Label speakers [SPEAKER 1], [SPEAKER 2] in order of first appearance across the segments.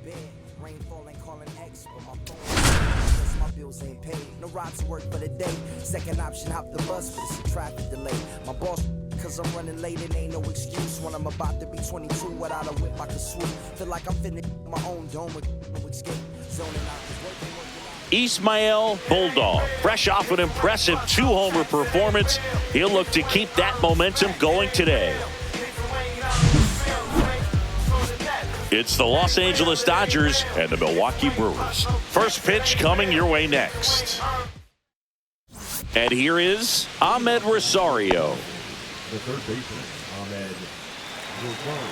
[SPEAKER 1] bed. Rain falling, calling X, but my phone because my bills ain't paid. No ride to work for the day. Second option, hop the bus, but it's a traffic delay. My boss, cause I'm running late, it ain't no excuse. When I'm about to be 22, without a whip I can swoop. Feel like I'm finna my own dome with no escape. Zoning out, working out.
[SPEAKER 2] Ismael Bulldog, fresh off an impressive 2-homer performance. He'll look to keep that momentum going today. It's the Los Angeles Dodgers and the Milwaukee Brewers. First pitch coming your way next. And here is Ahmed Rosario.
[SPEAKER 3] The third baseman, Ahmed Rosario.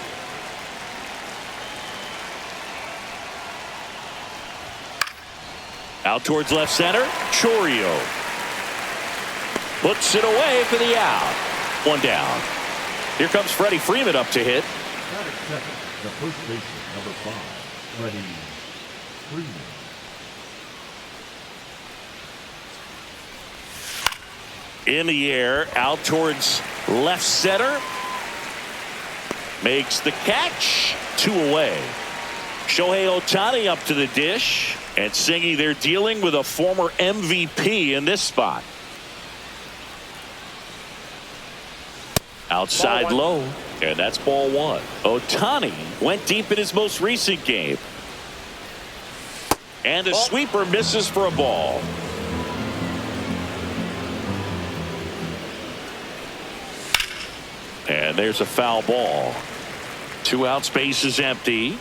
[SPEAKER 2] Out towards left center, Chourio. Puts it away for the out. One down. Here comes Freddie Freeman up to hit.
[SPEAKER 3] Batting second, the first baseman, number 5, Freddie Freeman.
[SPEAKER 2] In the air, out towards left center. Makes the catch. 2 away. Shohei Ohtani up to the dish. And singing they're dealing with a former MVP in this spot. Outside low. And that's ball 1. Ohtani went deep in his most recent game. And a sweeper misses for a ball. And there's a foul ball. 2 outs, base is empty.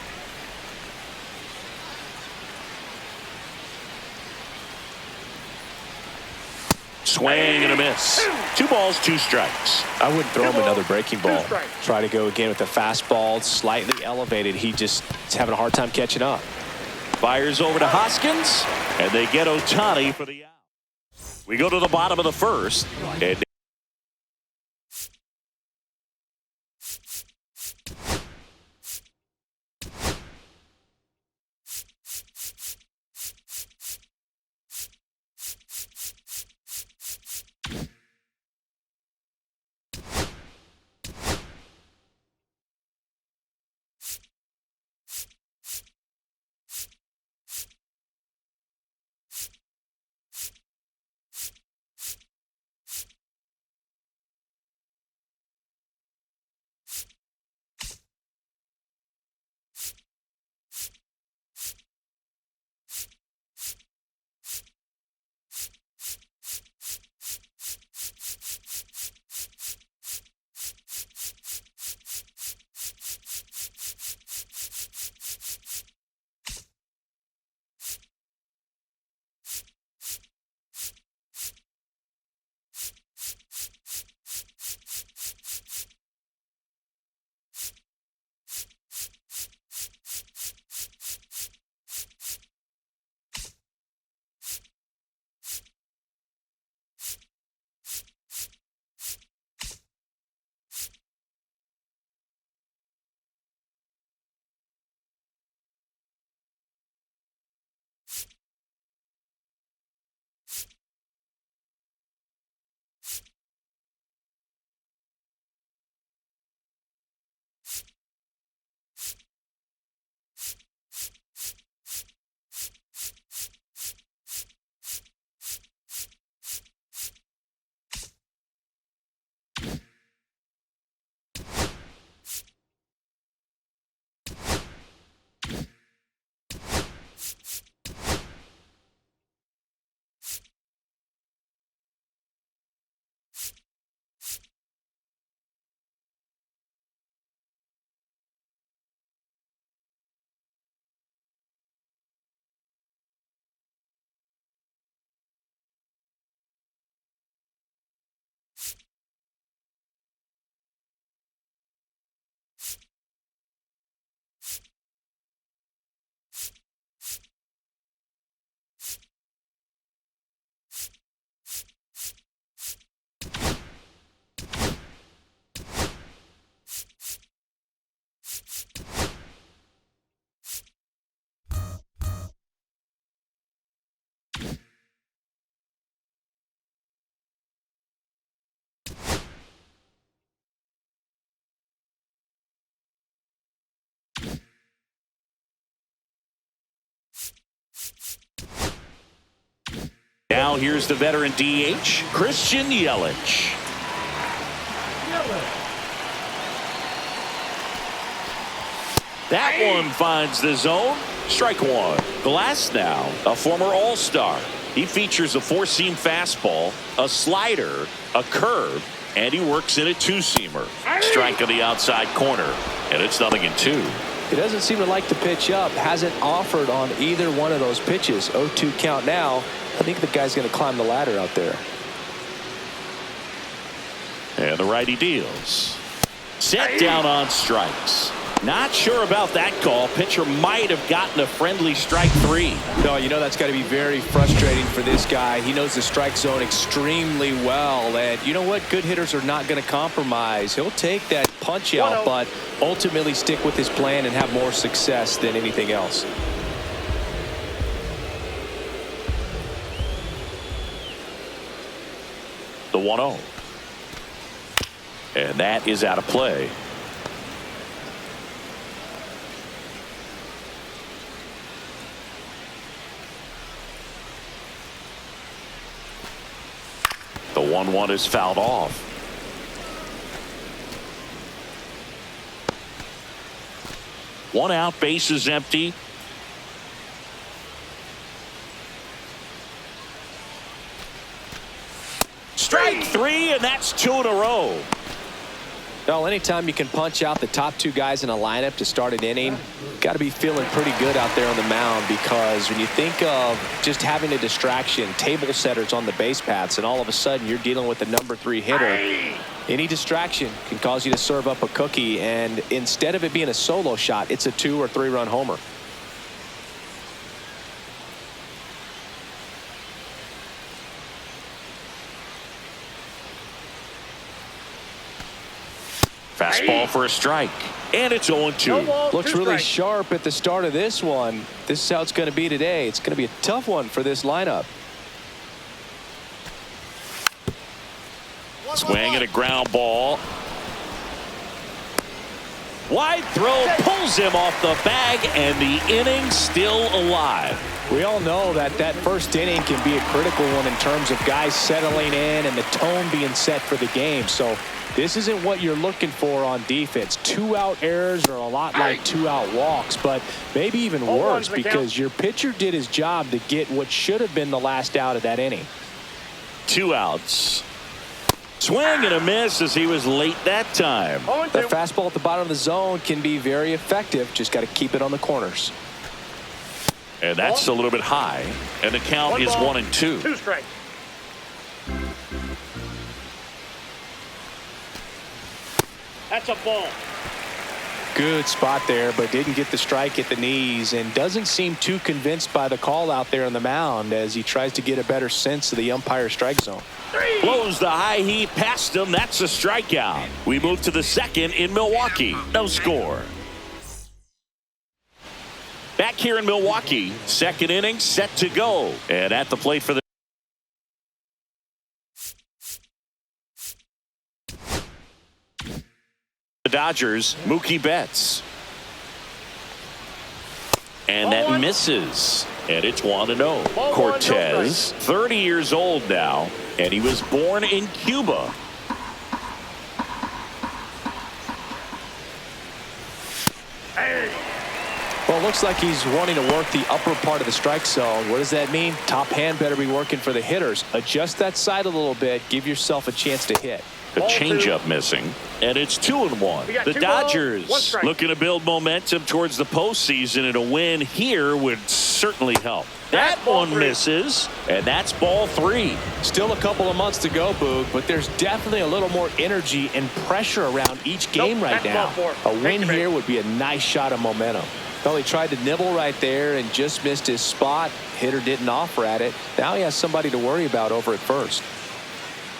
[SPEAKER 2] Swing and a miss. 2 balls, 2 strikes.
[SPEAKER 4] I wouldn't throw him another breaking ball. Try to go again with the fastball, slightly elevated. He just is having a hard time catching up.
[SPEAKER 2] Fires over to Hoskins, and they get Ohtani for the out. We go to the bottom of the first, and Now here's the veteran DH, Christian Yelich. That one finds the zone. Strike one. Glass now, a former All-Star. He features a four-seam fastball, a slider, a curve, and he works in a two-seamer. Strike on the outside corner, and it's 0-2.
[SPEAKER 4] He doesn't seem to like to pitch up. Hasn't offered on either one of those pitches. 0-2 count now. I think the guy's going to climb the ladder out there.
[SPEAKER 2] And the righty deals. Set down on strikes. Not sure about that call. Pitcher might have gotten a friendly strike three.
[SPEAKER 4] No, you know that's got to be very frustrating for this guy. He knows the strike zone extremely well. And you know what? Good hitters are not going to compromise. He'll take that punch out, but ultimately stick with his plan and have more success than anything else.
[SPEAKER 2] The 1-0. And that is out of play. The 1-1 is fouled off. One out, base is empty. Strike three, and that's 2 in a row.
[SPEAKER 4] Well, anytime you can punch out the top two guys in a lineup to start an inning, got to be feeling pretty good out there on the mound, because when you think of just having a distraction, table setters on the base paths, and all of a sudden you're dealing with the number 3 hitter, any distraction can cause you to serve up a cookie, and instead of it being a solo shot, it's a 2 or 3 run homer.
[SPEAKER 2] Fastball for a strike, and it's 0-2.
[SPEAKER 4] Looks really sharp at the start of this one. This is how it's going to be today. It's going to be a tough one for this lineup.
[SPEAKER 2] Swing and a ground ball. Wide throw pulls him off the bag, and the inning's still alive.
[SPEAKER 4] We all know that that first inning can be a critical one in terms of guys settling in and the tone being set for the game. So this isn't what you're looking for on defense. 2-out errors are a lot like 2-out walks, but maybe even worse, because your pitcher did his job to get what should have been the last out of that inning.
[SPEAKER 2] 2 outs. Swing and a miss as he was late that time.
[SPEAKER 4] That fastball at the bottom of the zone can be very effective. Just got to keep it on the corners.
[SPEAKER 2] And that's a little bit high. And the count is 1-2.
[SPEAKER 5] 2 strikes. That's a ball.
[SPEAKER 4] Good spot there, but didn't get the strike at the knees, and doesn't seem too convinced by the call out there on the mound as he tries to get a better sense of the umpire strike zone.
[SPEAKER 2] Blows the high heat past him. That's a strikeout. We move to the second in Milwaukee. No score. Back here in Milwaukee, second inning set to go. And at the plate for the Dodgers, Mookie Betts. And that misses. And it's 1-0. Cortez, 30 years old now, and he was born in Cuba.
[SPEAKER 4] Well, it looks like he's wanting to work the upper part of the strike zone. What does that mean? Top hand better be working for the hitters. Adjust that side a little bit. Give yourself a chance to hit.
[SPEAKER 2] The changeup missing, and it's 2-1. The Dodgers looking to build momentum towards the postseason, and a win here would certainly help. That one misses, and that's ball 3.
[SPEAKER 4] Still a couple of months to go, Boog, but there's definitely a little more energy and pressure around each game right now. A win here would be a nice shot of momentum. Well, he tried to nibble right there and just missed his spot. Hitter didn't offer at it. Now he has somebody to worry about over at first.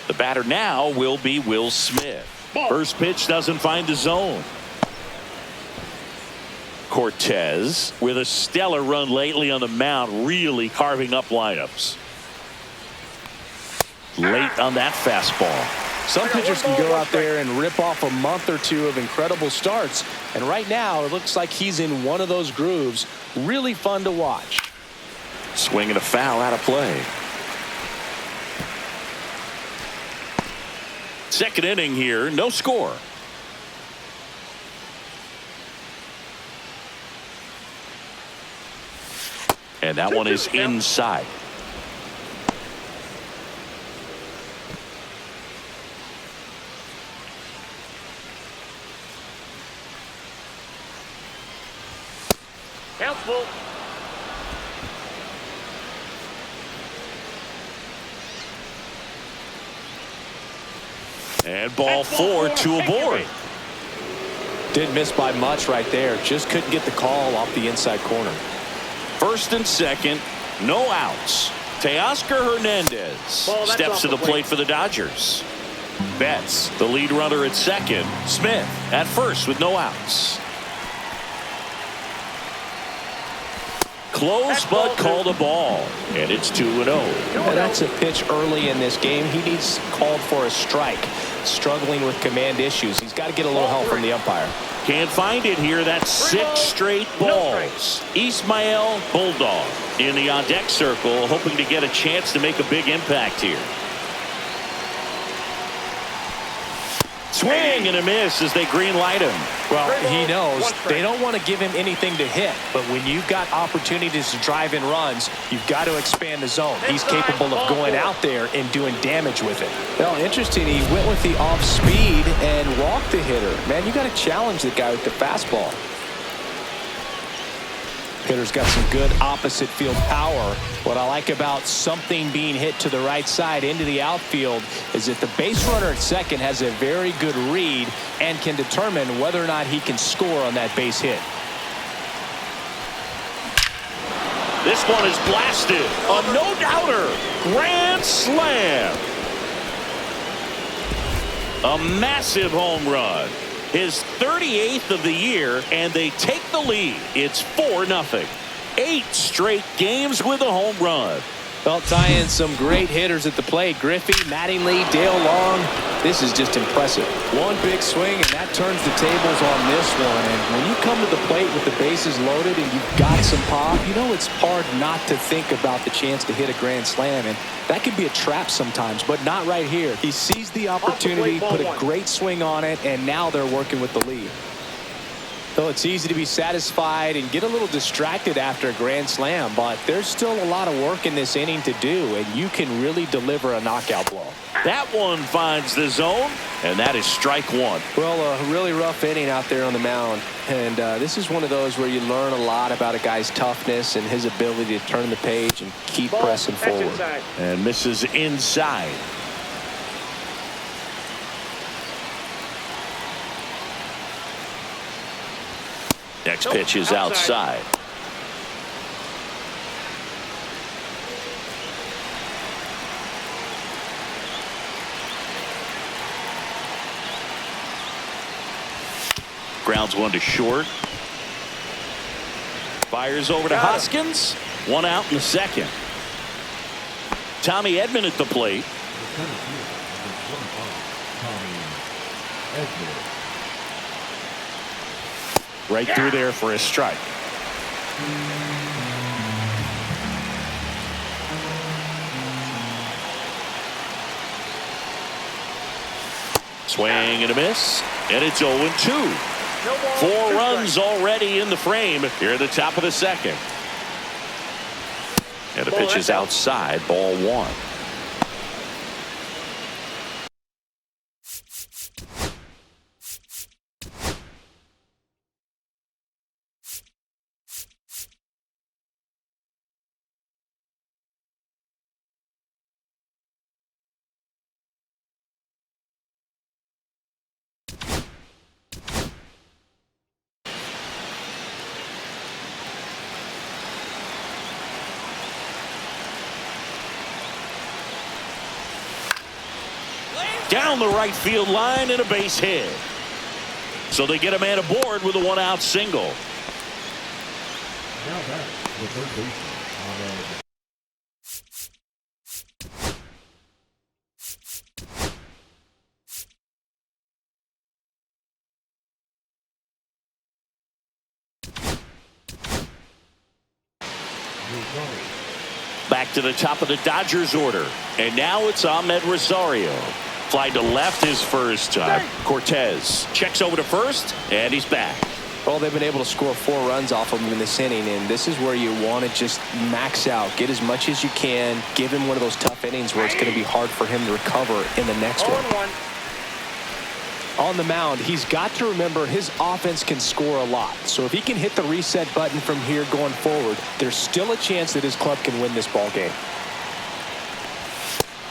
[SPEAKER 2] The batter now will be Will Smith. First pitch doesn't find the zone. Cortez with a stellar run lately on the mound, really carving up lineups. Late on that fastball.
[SPEAKER 4] Some pitchers can go out there and rip off a month or two of incredible starts, and right now it looks like he's in one of those grooves. Really fun to watch.
[SPEAKER 2] Swing and a foul out of play. Second inning here, no score. And that one is inside.
[SPEAKER 5] Helpful.
[SPEAKER 2] And ball four, two aboard.
[SPEAKER 4] Didn't miss by much right there. Just couldn't get the call off the inside corner.
[SPEAKER 2] First and second, no outs. Teoscar Hernandez steps to the plate for the Dodgers. Betts, the lead runner at second. Smith at first with no outs. Close but called a ball. And it's 2-0.
[SPEAKER 4] And that's a pitch early in this game. He needs called for a strike. Struggling with command issues. He's got to get a little help from the umpire.
[SPEAKER 2] Can't find it here. That's 6 straight balls. Ismael Bulldog in the on-deck circle, hoping to get a chance to make a big impact here. Swing and a miss as they green light him.
[SPEAKER 4] Well, he knows they don't want to give him anything to hit, but when you've got opportunities to drive in runs, you've got to expand the zone. He's capable of going out there and doing damage with it. Well, interesting, he went with the off speed and walked the hitter. Man, you got to challenge the guy with the fastball. Hitter's got some good opposite field power. What I like about something being hit to the right side into the outfield is that the base runner at second has a very good read and can determine whether or not he can score on that base hit.
[SPEAKER 2] This one is blasted. A no-doubter. Grand slam. A massive home run. His 38th of the year, and they take the lead. It's 4-0. 8 straight games with a home run.
[SPEAKER 4] Well, tying some great hitters at the plate. Griffey, Mattingly, Dale Long. This is just impressive. One big swing, and that turns the tables on this one. And when you come to the plate with the bases loaded and you've got some pop, you know it's hard not to think about the chance to hit a grand slam. And that can be a trap sometimes, but not right here. He sees the opportunity, put a great swing on it, and now they're working with the lead. So it's easy to be satisfied and get a little distracted after a grand slam, but there's still a lot of work in this inning to do, and you can really deliver a knockout blow.
[SPEAKER 2] That one finds the zone, and that is strike one.
[SPEAKER 4] Well, a really rough inning out there on the mound, and this is one of those where you learn a lot about a guy's toughness and his ability to turn the page and keep pressing forward.
[SPEAKER 2] And misses inside. Next pitch is outside. Grounds one to short. Fires over to Hoskins. One out in the second. Tommy Edman at the plate. Right through there for a strike. Swing and a miss, and it's 0-2. 4 runs already in the frame here at the top of the second. And the pitch is outside, ball 1. Down the right field line and a base hit. So they get a man aboard with a 1-out single.
[SPEAKER 3] Now back to the third baseman,
[SPEAKER 2] Back to the top of the Dodgers order. And now it's Ahmed Rosario. Fly to left his first time. Cortez checks over to first, and he's back.
[SPEAKER 4] Well, they've been able to score 4 runs off of him in this inning, and this is where you want to just max out. Get as much as you can. Give him one of those tough innings where it's going to be hard for him to recover in the next one. On the mound, he's got to remember his offense can score a lot. So if he can hit the reset button from here going forward, there's still a chance that his club can win this ball game.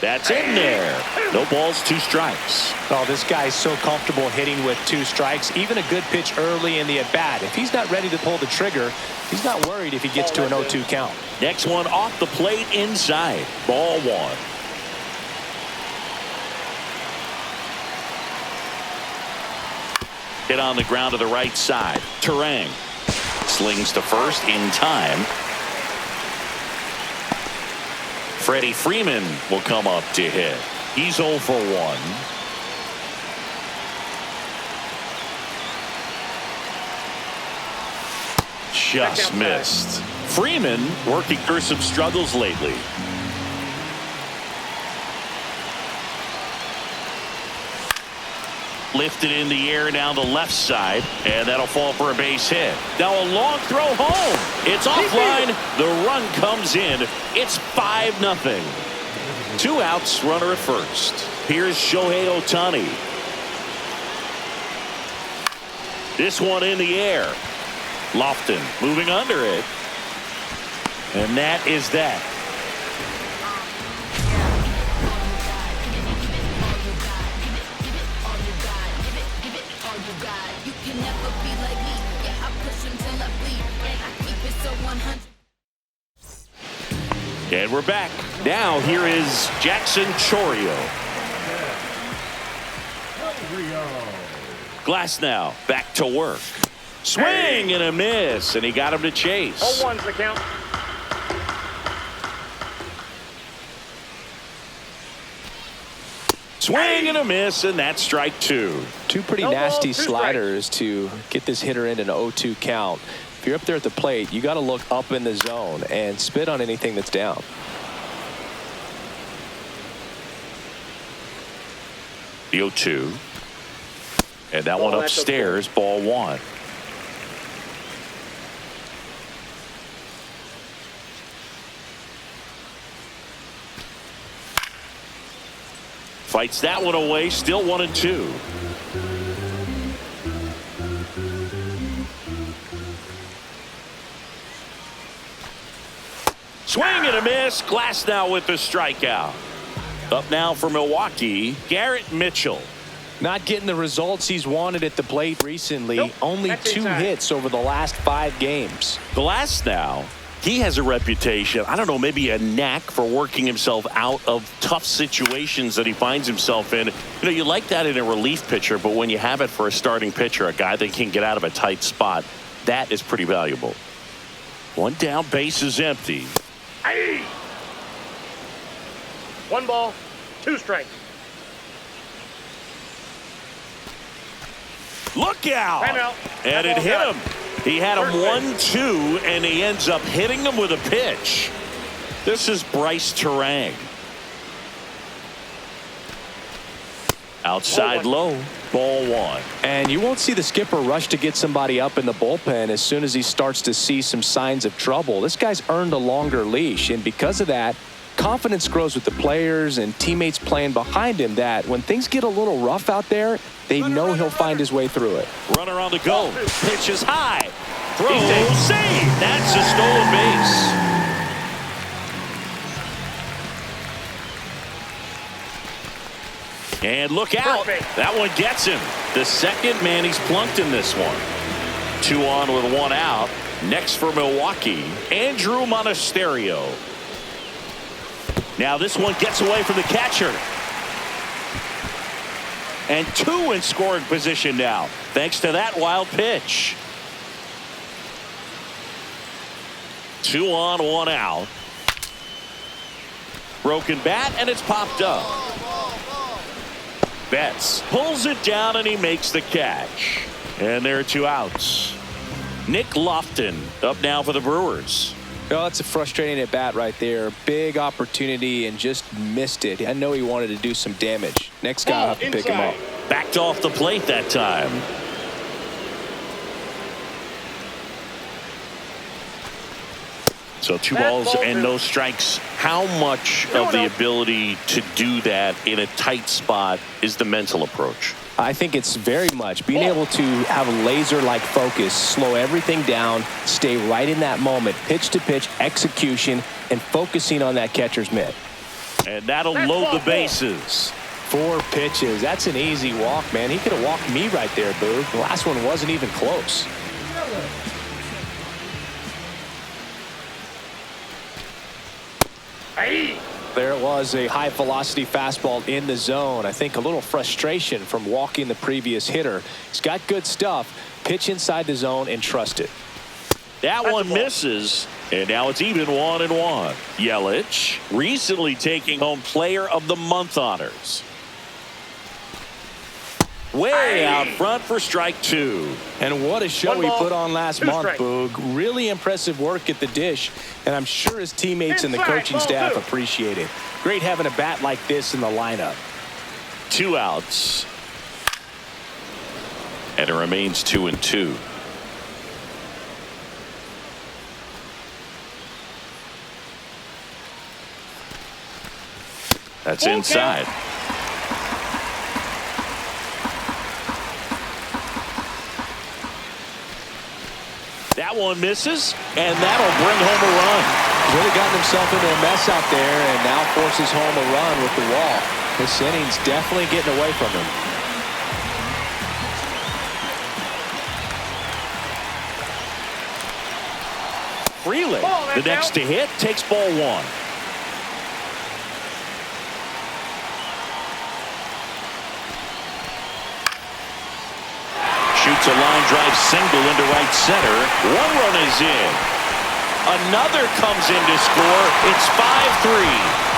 [SPEAKER 2] That's in there. No balls, 2 strikes.
[SPEAKER 4] Oh, this guy's so comfortable hitting with 2 strikes. Even a good pitch early in the at-bat. If he's not ready to pull the trigger, he's not worried if he gets to an 0-2 count.
[SPEAKER 2] Next one off the plate inside. Ball 1. Hit on the ground to the right side. Turang slings to first in time. Freddie Freeman will come up to hit. He's 0 for 1. Just missed. Freeman working through some struggles lately. Lifted in the air down the left side, and that'll fall for a base hit. Now a long throw home. It's offline. The run comes in. It's 5-0. 2 outs, runner at first. Here's Shohei Ohtani. This one in the air. Lofton moving under it. And that is that. And we're back. Now here is Jackson Chourio. Glass now back to work. Swing and a miss, and he got him to chase.
[SPEAKER 5] 0-1's the count.
[SPEAKER 2] Swing and a miss, and that's strike 2.
[SPEAKER 4] 2 pretty nasty sliders to get this hitter in an 0-2 count. If you're up there at the plate, you got to look up in the zone and spit on anything that's down.
[SPEAKER 2] The 0-2. And that one upstairs, ball 1. Fights that one away, still 1-2. Swing and a miss. Glass now with the strikeout. Up now for Milwaukee, Garrett Mitchell.
[SPEAKER 4] Not getting the results he's wanted at the plate recently.
[SPEAKER 5] Nope.
[SPEAKER 4] Only 2 hits over the last 5 games.
[SPEAKER 2] Glass now, he has a reputation, I don't know, maybe a knack for working himself out of tough situations that he finds himself in. You know, you like that in a relief pitcher, but when you have it for a starting pitcher, a guy that can get out of a tight spot, that is pretty valuable. 1 down, base is empty.
[SPEAKER 5] 1 ball, 2 strikes.
[SPEAKER 2] Look out!
[SPEAKER 5] Timeout.
[SPEAKER 2] And it hit him. He had him 1-2, and he ends up hitting him with a pitch. This is Bryce Turang. Outside low, ball 1.
[SPEAKER 4] And you won't see the skipper rush to get somebody up in the bullpen as soon as he starts to see some signs of trouble. This guy's earned a longer leash, and because of that, confidence grows with the players and teammates playing behind him, that when things get a little rough out there, they know he'll find his way through it.
[SPEAKER 2] Runner on the go. Pitch is high. Throw, save. That's a stolen base. And look out. That one gets him. The second man he's plunked in this one. 2 on with 1 out. Next for Milwaukee, Andrew Monasterio. Now this one gets away from the catcher. And 2 in scoring position now, thanks to that wild pitch. 2 on, 1 out. Broken bat, and it's popped up. Betts pulls it down, and he makes the catch. And there are 2 outs. Nick Lofton up now for the Brewers.
[SPEAKER 4] Oh, that's a frustrating at bat right there. Big opportunity and just missed it. I know he wanted to do some damage. Next guy will have to pick him up.
[SPEAKER 2] Backed off the plate that time. So 2 balls and no strikes. How much of the ability to do that in a tight spot is the mental approach?
[SPEAKER 4] I think it's very much being able to have a laser-like focus, slow everything down, stay right in that moment, pitch-to-pitch execution, and focusing on that catcher's mitt.
[SPEAKER 2] And that'll load the bases.
[SPEAKER 4] 4 pitches. That's an easy walk, man. He could have walked me right there, Boog. The last one wasn't even close. There it was, a high-velocity fastball in the zone. I think a little frustration from walking the previous hitter. He's got good stuff. Pitch inside the zone and trust it.
[SPEAKER 2] That one misses, and now it's even 1-1. Yelich recently taking home Player of the Month honors. Way out front for strike 2.
[SPEAKER 4] And what a show he put on last month, Boog. Really impressive work at the dish, and I'm sure his teammates and the coaching staff appreciate it. Great having a bat like this in the lineup.
[SPEAKER 2] 2 outs. And it remains 2-2. That's inside. That one misses, and that'll bring home a run.
[SPEAKER 4] Really gotten himself into a mess out there and now forces home a run with the wall. This inning's definitely getting away from him.
[SPEAKER 2] Freeland, the next to hit, takes ball 1. Shoots a line drive single into right center. 1 run is in. Another comes in to score. It's 5-3.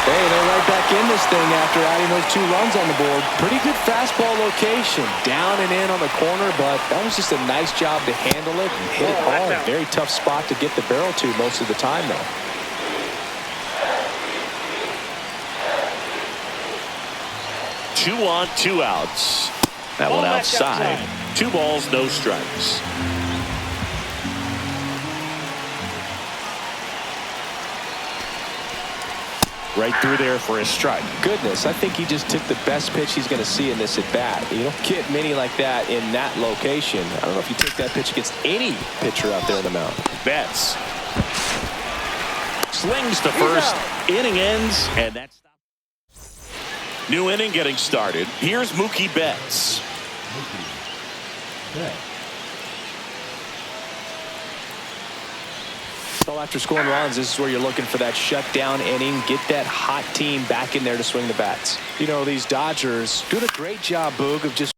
[SPEAKER 4] Hey, they're right back in this thing after adding those 2 runs on the board. Pretty good fastball location. Down and in on the corner, but that was just a nice job to handle it and hit it hard. Very tough spot to get the barrel to most of the time, though.
[SPEAKER 2] Two on, 2 outs. That one outside. 2 balls, no strikes. Right through there for a strike.
[SPEAKER 4] Goodness, I think he just took the best pitch he's going to see in this at bat. You don't get many like that in that location. I don't know if you take that pitch against any pitcher out there in the mound.
[SPEAKER 2] Betts slings to first. Inning ends, and that's new inning getting started. Here's Mookie Betts.
[SPEAKER 4] So after scoring runs, this is where you're looking for that shutdown inning. Get that hot team back in there to swing the bats. You know, these Dodgers doing a great job, Boog, of just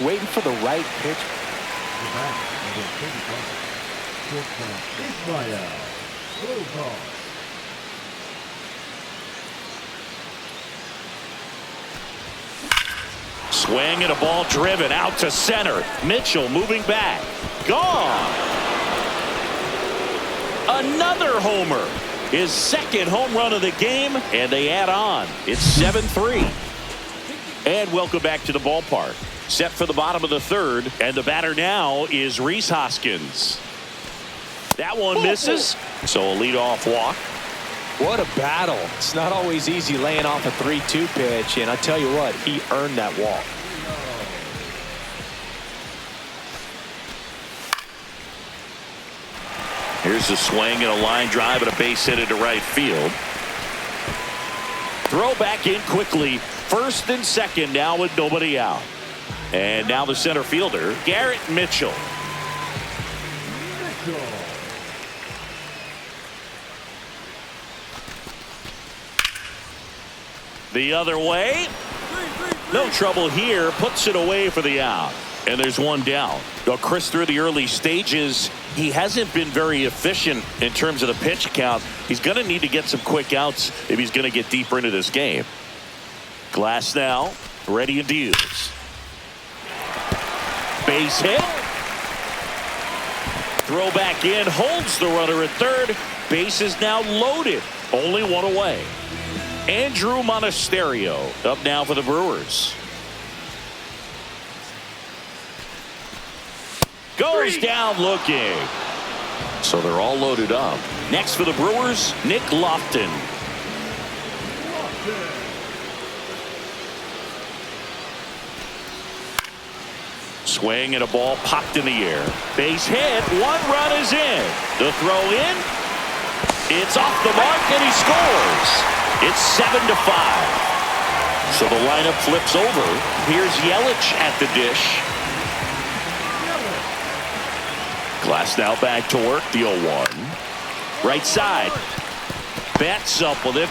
[SPEAKER 4] waiting for the right pitch.
[SPEAKER 2] Swing and a ball driven out to center. Mitchell moving back. Gone. Another homer. His second home run of the game, and they add on. It's 7-3. And welcome back to the ballpark. Set for the bottom of the third, and the batter now is Rhys Hoskins. That one misses, so a leadoff walk.
[SPEAKER 4] What a battle. It's not always easy laying off a 3-2 pitch, and I tell you what, he earned that walk.
[SPEAKER 2] Here's a swing and a line drive and a base hit into right field. Throw back in quickly. First and second now with nobody out. And now the center fielder, Garrett Mitchell. The other way. No trouble here. Puts it away for the out. And there's one down. Well, Chris, through the early stages, he hasn't been very efficient in terms of the pitch count. He's going to need to get some quick outs if he's going to get deeper into this game. Glass now, ready to use. Base hit. Throw back in, holds the runner at third. Base is now loaded. Only one away. Andrew Monasterio up now for the Brewers. Goes down looking. So they're all loaded up. Next for the Brewers, Nick Lofton. Swing and a ball popped in the air. Base hit. One run is in. The throw in. It's off the mark and he scores. It's 7-5. So the lineup flips over. Here's Yelich at the dish. Glass now back to work. The 0-1. Right side. Bats up with it.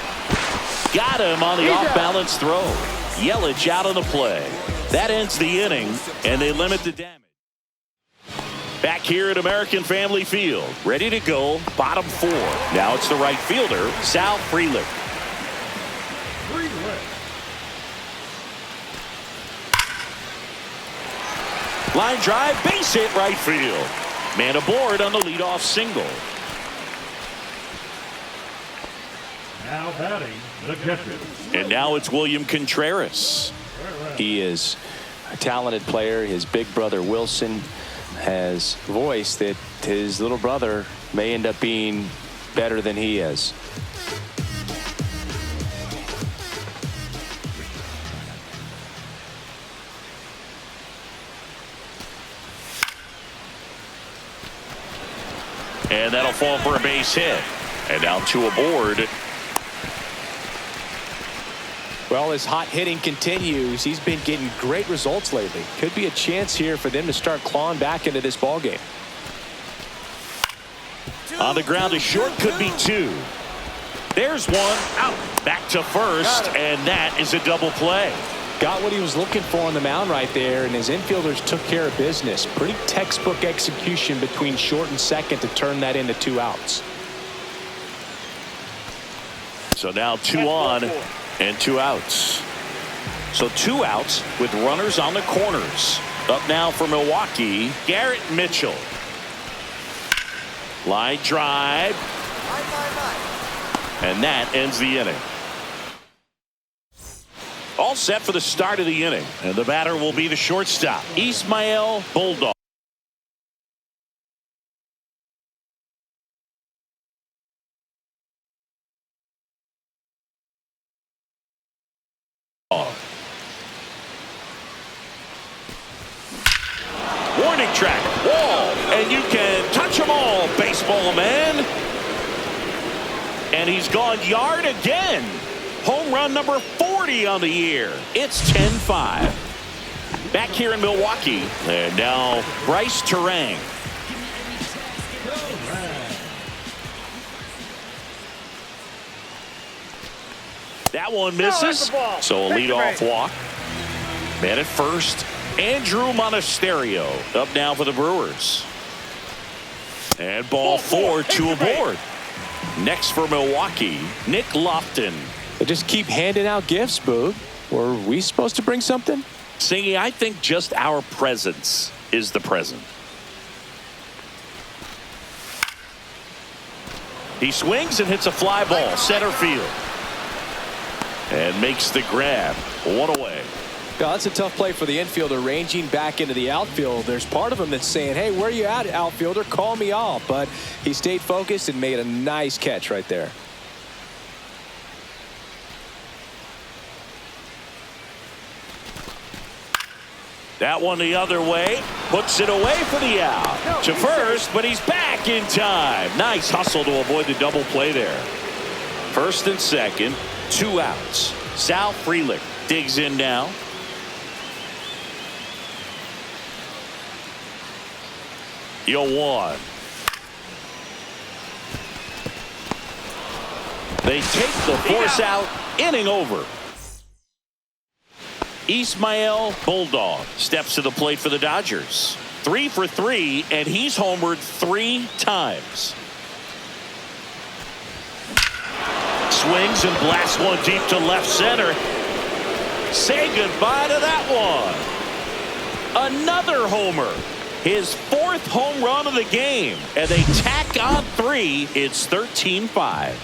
[SPEAKER 2] Got him on the off-balance throw. Yelich out of the play. That ends the inning, and they limit the damage. Back here at American Family Field. Ready to go. Bottom four. Now it's the right fielder, Sal Frelick. Line drive, base hit right field. Man aboard on the leadoff single.
[SPEAKER 3] Now batting the catcher.
[SPEAKER 2] And now it's William Contreras.
[SPEAKER 4] He is a talented player. His big brother Wilson has voiced that his little brother may end up being better than he is.
[SPEAKER 2] And that'll fall for a base hit. And now two aboard.
[SPEAKER 4] Well, as hot hitting continues, he's been getting great results lately. Could be a chance here for them to start clawing back into this ball game.
[SPEAKER 2] On the ground to short, could be two. There's one out. Back to first, and that is a double play.
[SPEAKER 4] Got what he was looking for on the mound right there, and his infielders took care of business. Pretty textbook execution between short and second to turn that into 2 outs.
[SPEAKER 2] So now 2 on and 2 outs. So 2 outs with runners on the corners. Up now for Milwaukee, Garrett Mitchell. Line drive. And that ends the inning. All set for the start of the inning. And the batter will be the shortstop, Ismael Bulldog. Warning track, wall, and you can touch them all, baseball man. And he's gone yard again. Home run number 40 on the year. It's 10-5. Back here in Milwaukee. And now Bryce Terang. That one misses. So a leadoff walk. Man at first. Andrew Monasterio up now for the Brewers. And ball 4, 2 aboard. Next for Milwaukee, Nick Lofton.
[SPEAKER 4] They just keep handing out gifts, Boog. Were we supposed to bring something?
[SPEAKER 2] Singy, I think just our presence is the present. He swings and hits a fly ball center field and makes the grab. One away.
[SPEAKER 4] Yeah, that's a tough play for the infielder ranging back into the outfield. There's part of him that's saying, hey, where are you at, outfielder? Call me off. But he stayed focused and made a nice catch right there.
[SPEAKER 2] That one the other way. Puts it away for the out. To first, but he's back in time. Nice hustle to avoid the double play there. First and second, 2 outs. Sal Frelick digs in now. You'll one. They take the force out. Inning over. Ismael Bulldog steps to the plate for the Dodgers. 3 for 3, and he's homered 3 times. Swings and blasts one deep to left center. Say goodbye to that one. Another homer. His 4th home run of the game. And they tack on 3. It's 13-5.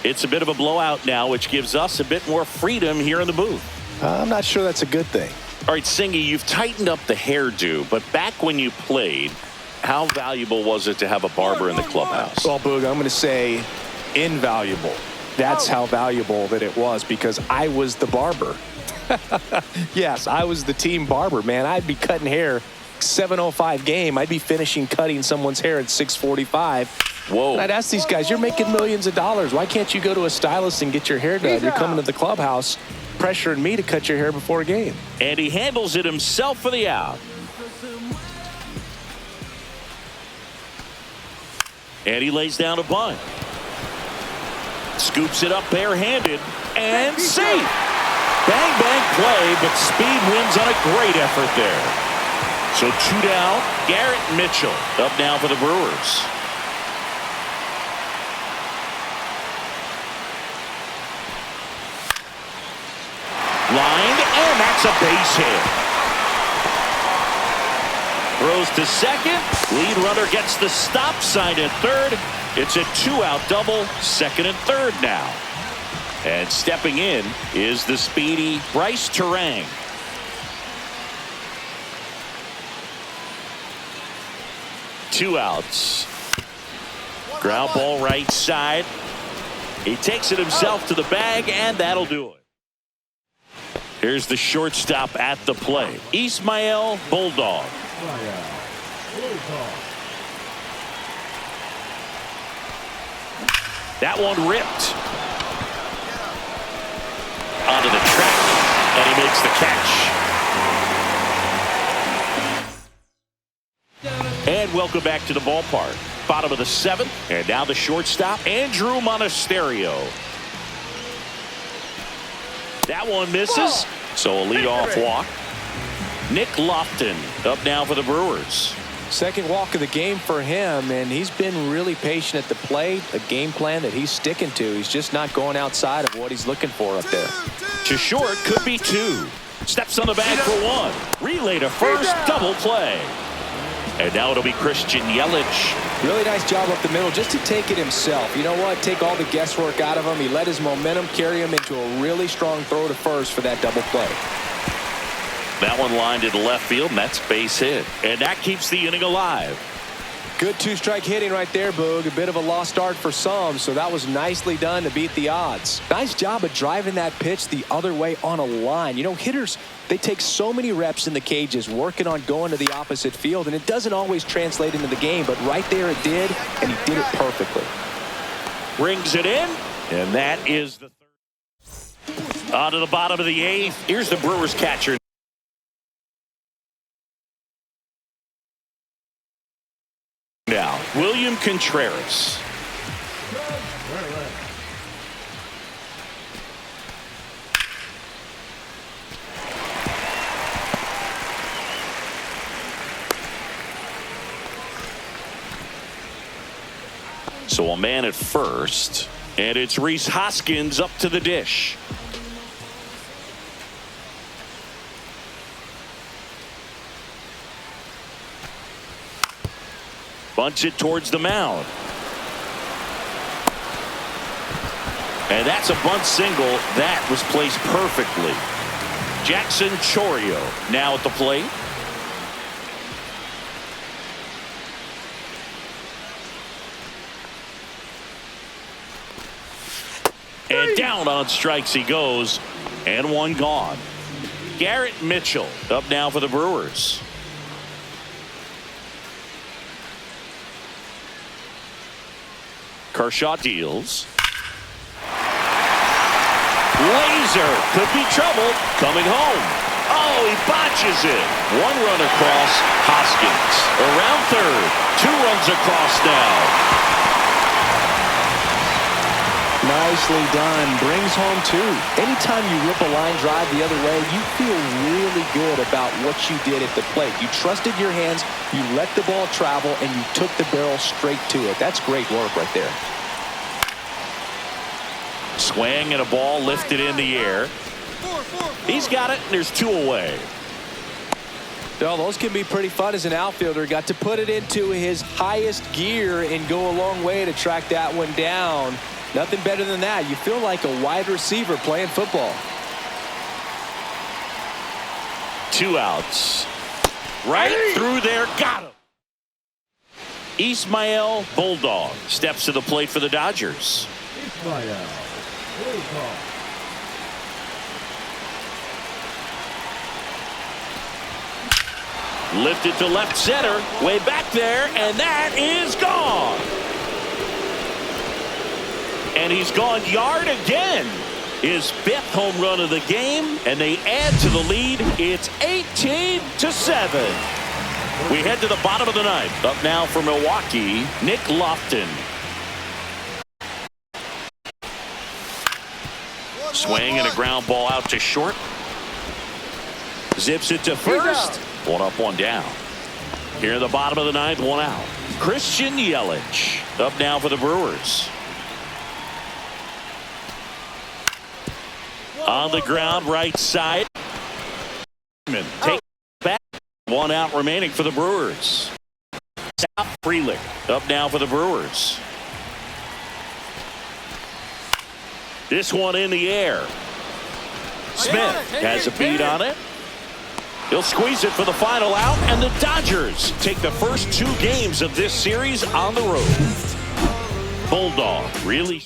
[SPEAKER 2] It's a bit of a blowout now, which gives us a bit more freedom here in the booth.
[SPEAKER 4] I'm not sure that's a good thing.
[SPEAKER 2] All right, Singy, you've tightened up the hairdo, but back when you played, how valuable was it to have a barber in the clubhouse?
[SPEAKER 4] Well, Boog, I'm going to say invaluable. That's how valuable that it was, because I was the barber. Yes, I was the team barber, man. I'd be cutting hair 7:05 game. I'd be finishing cutting someone's hair at 6:45.
[SPEAKER 2] Whoa.
[SPEAKER 4] And I'd ask these guys, you're making millions of dollars. Why can't you go to a stylist and get your hair done? You're coming to the clubhouse pressuring me to cut your hair before a game.
[SPEAKER 2] And he handles it himself for the out. And he lays down a bunt. Scoops it up barehanded and safe. Bang, bang play, but speed wins on a great effort there. So 2 down. Garrett Mitchell up now for the Brewers. Lined, and that's a base hit. Throws to second. Lead runner gets the stop sign at third. It's a 2-out double, second and third now. And stepping in is the speedy Bryce Terang. Two outs. Ground ball right side. He takes it himself to the bag, and that'll do it. Here's the shortstop at the play, Ismael Bulldog. That one ripped onto the track, and he makes the catch. And welcome back to the ballpark. Bottom of the 7th, and now the shortstop, Andrew Monasterio. That one misses, so a leadoff walk. Nick Lofton up now for the Brewers.
[SPEAKER 4] Second walk of the game for him, and he's been really patient at the plate. A game plan that he's sticking to. He's just not going outside of what he's looking for up there.
[SPEAKER 2] To short, could be 2. Steps on the bag for 1. Relay to first, double play. And now it'll be Christian Yelich.
[SPEAKER 4] Really nice job up the middle just to take it himself. You know what? Take all the guesswork out of him. He let his momentum carry him into a really strong throw to first for that double play.
[SPEAKER 2] That one lined to the left field, and that's base hit. And that keeps the inning alive.
[SPEAKER 4] Good 2-strike hitting right there, Boog. A bit of a lost start for some, so that was nicely done to beat the odds. Nice job of driving that pitch the other way on a line. You know, hitters, they take so many reps in the cages working on going to the opposite field, and it doesn't always translate into the game, but right there it did, and he did it perfectly.
[SPEAKER 2] Rings it in, and that is the third. On to the bottom of the 8th. Here's the Brewers catcher. Now, William Contreras. So a man at first, and it's Rhys Hoskins up to the dish. Bunts it towards the mound. And that's a bunt single that was placed perfectly. Jackson Chorio now at the plate. And down on strikes he goes, and one gone. Garrett Mitchell up now for the Brewers. Kershaw deals. Laser could be trouble coming home. Oh, he botches it. One run across. Hoskins around third. 2 runs across now.
[SPEAKER 4] Nicely done. Brings home 2. Anytime you rip a line drive the other way, you feel really good about what you did at the plate. You trusted your hands, you let the ball travel, and you took the barrel straight to it. That's great work right there.
[SPEAKER 2] Swing and a ball lifted in the air. He's got it, and there's 2 away.
[SPEAKER 4] Well, those can be pretty fun as an outfielder. Got to put it into his highest gear and go a long way to track that one down. Nothing better than that. You feel like a wide receiver playing football.
[SPEAKER 2] 2 outs. Right through there. Got him. Ismael Bulldog steps to the plate for the Dodgers.
[SPEAKER 3] Ismael Bulldog.
[SPEAKER 2] Lifted to left center. Way back there. And that is gone. And he's gone yard again. His 5th home run of the game, and they add to the lead. It's 18-7. We head to the bottom of the 9th. Up now for Milwaukee, Nick Lofton. Swing and a ground ball out to short. Zips it to first. 1 up, 1 down. Here in the bottom of the 9th, 1 out. Christian Yelich up now for the Brewers. On the ground, right side. Take back. 1 out remaining for the Brewers. South Frelick up now for the Brewers. This one in the air. Smith has a beat on it. He'll squeeze it for the final out, and the Dodgers take the first 2 games of this series on the road. Bulldog really.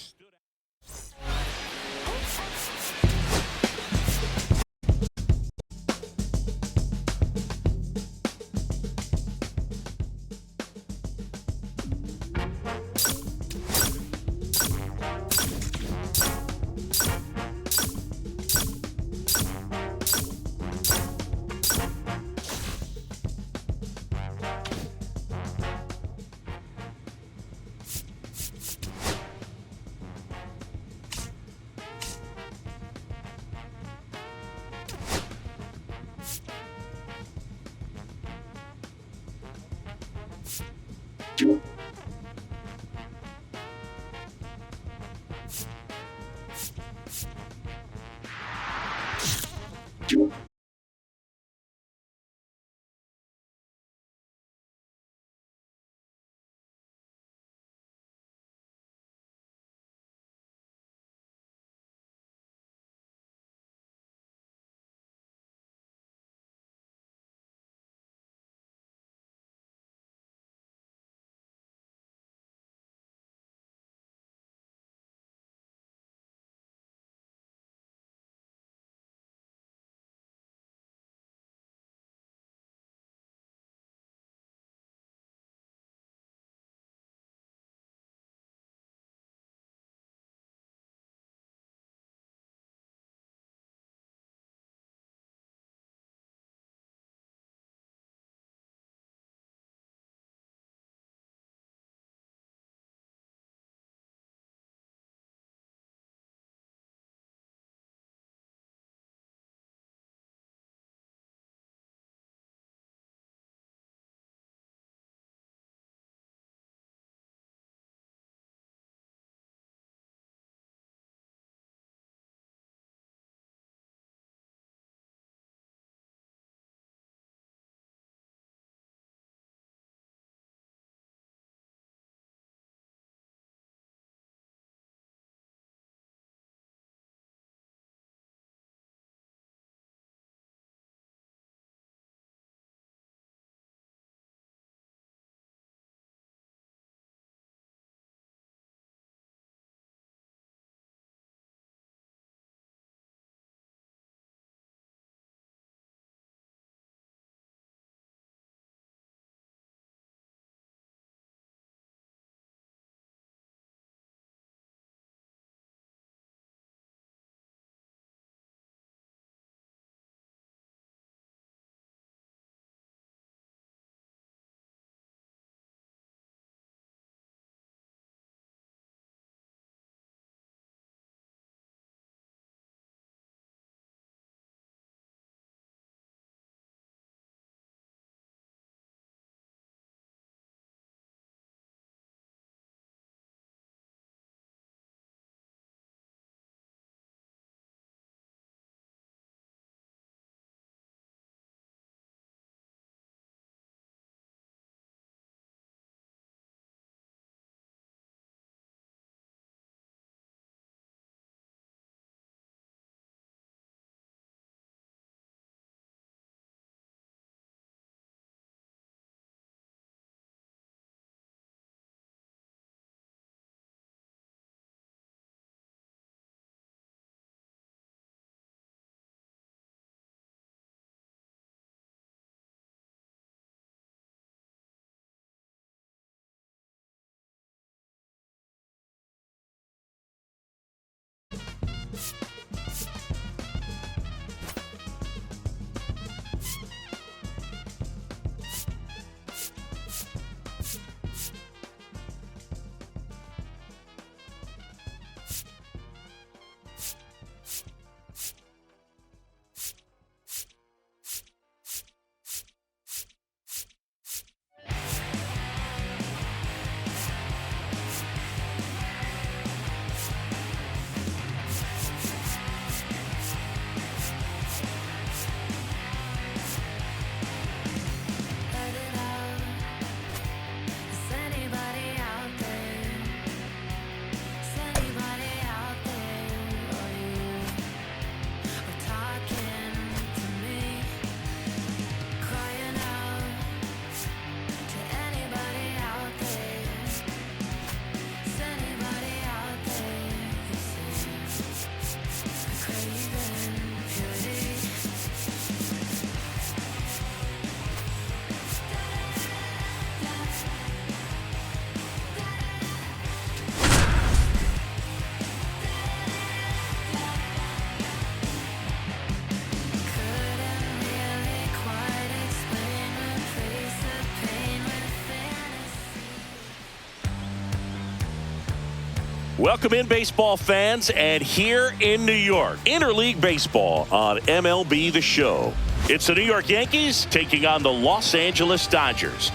[SPEAKER 2] Welcome in, baseball fans, and here in New York, interleague baseball on MLB The Show. It's the New York Yankees taking on the Los Angeles Dodgers.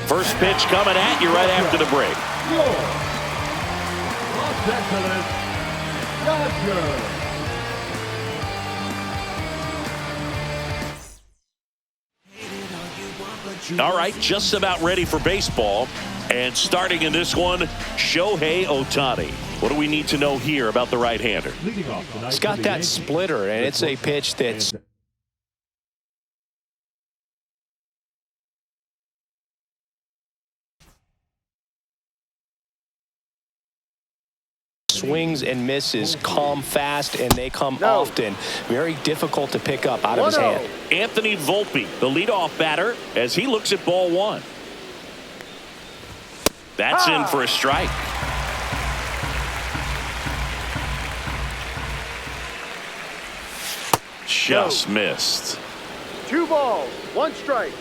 [SPEAKER 2] First pitch coming at you right after the break.
[SPEAKER 3] Los Angeles Dodgers.
[SPEAKER 2] All right, just about ready for baseball. And starting in this one, Shohei Ohtani. What do we need to know here about the right-hander?
[SPEAKER 3] Leading off tonight
[SPEAKER 4] It's
[SPEAKER 3] for
[SPEAKER 4] got
[SPEAKER 3] the
[SPEAKER 4] that
[SPEAKER 3] Yankees,
[SPEAKER 4] splitter, and it's a pitch that's swings and misses come fast, and they come often. Very difficult to pick up out of his hand.
[SPEAKER 2] Anthony Volpe, the leadoff batter, as he looks at ball one. That's in for a strike. Just missed.
[SPEAKER 5] 2 balls, 1 strike.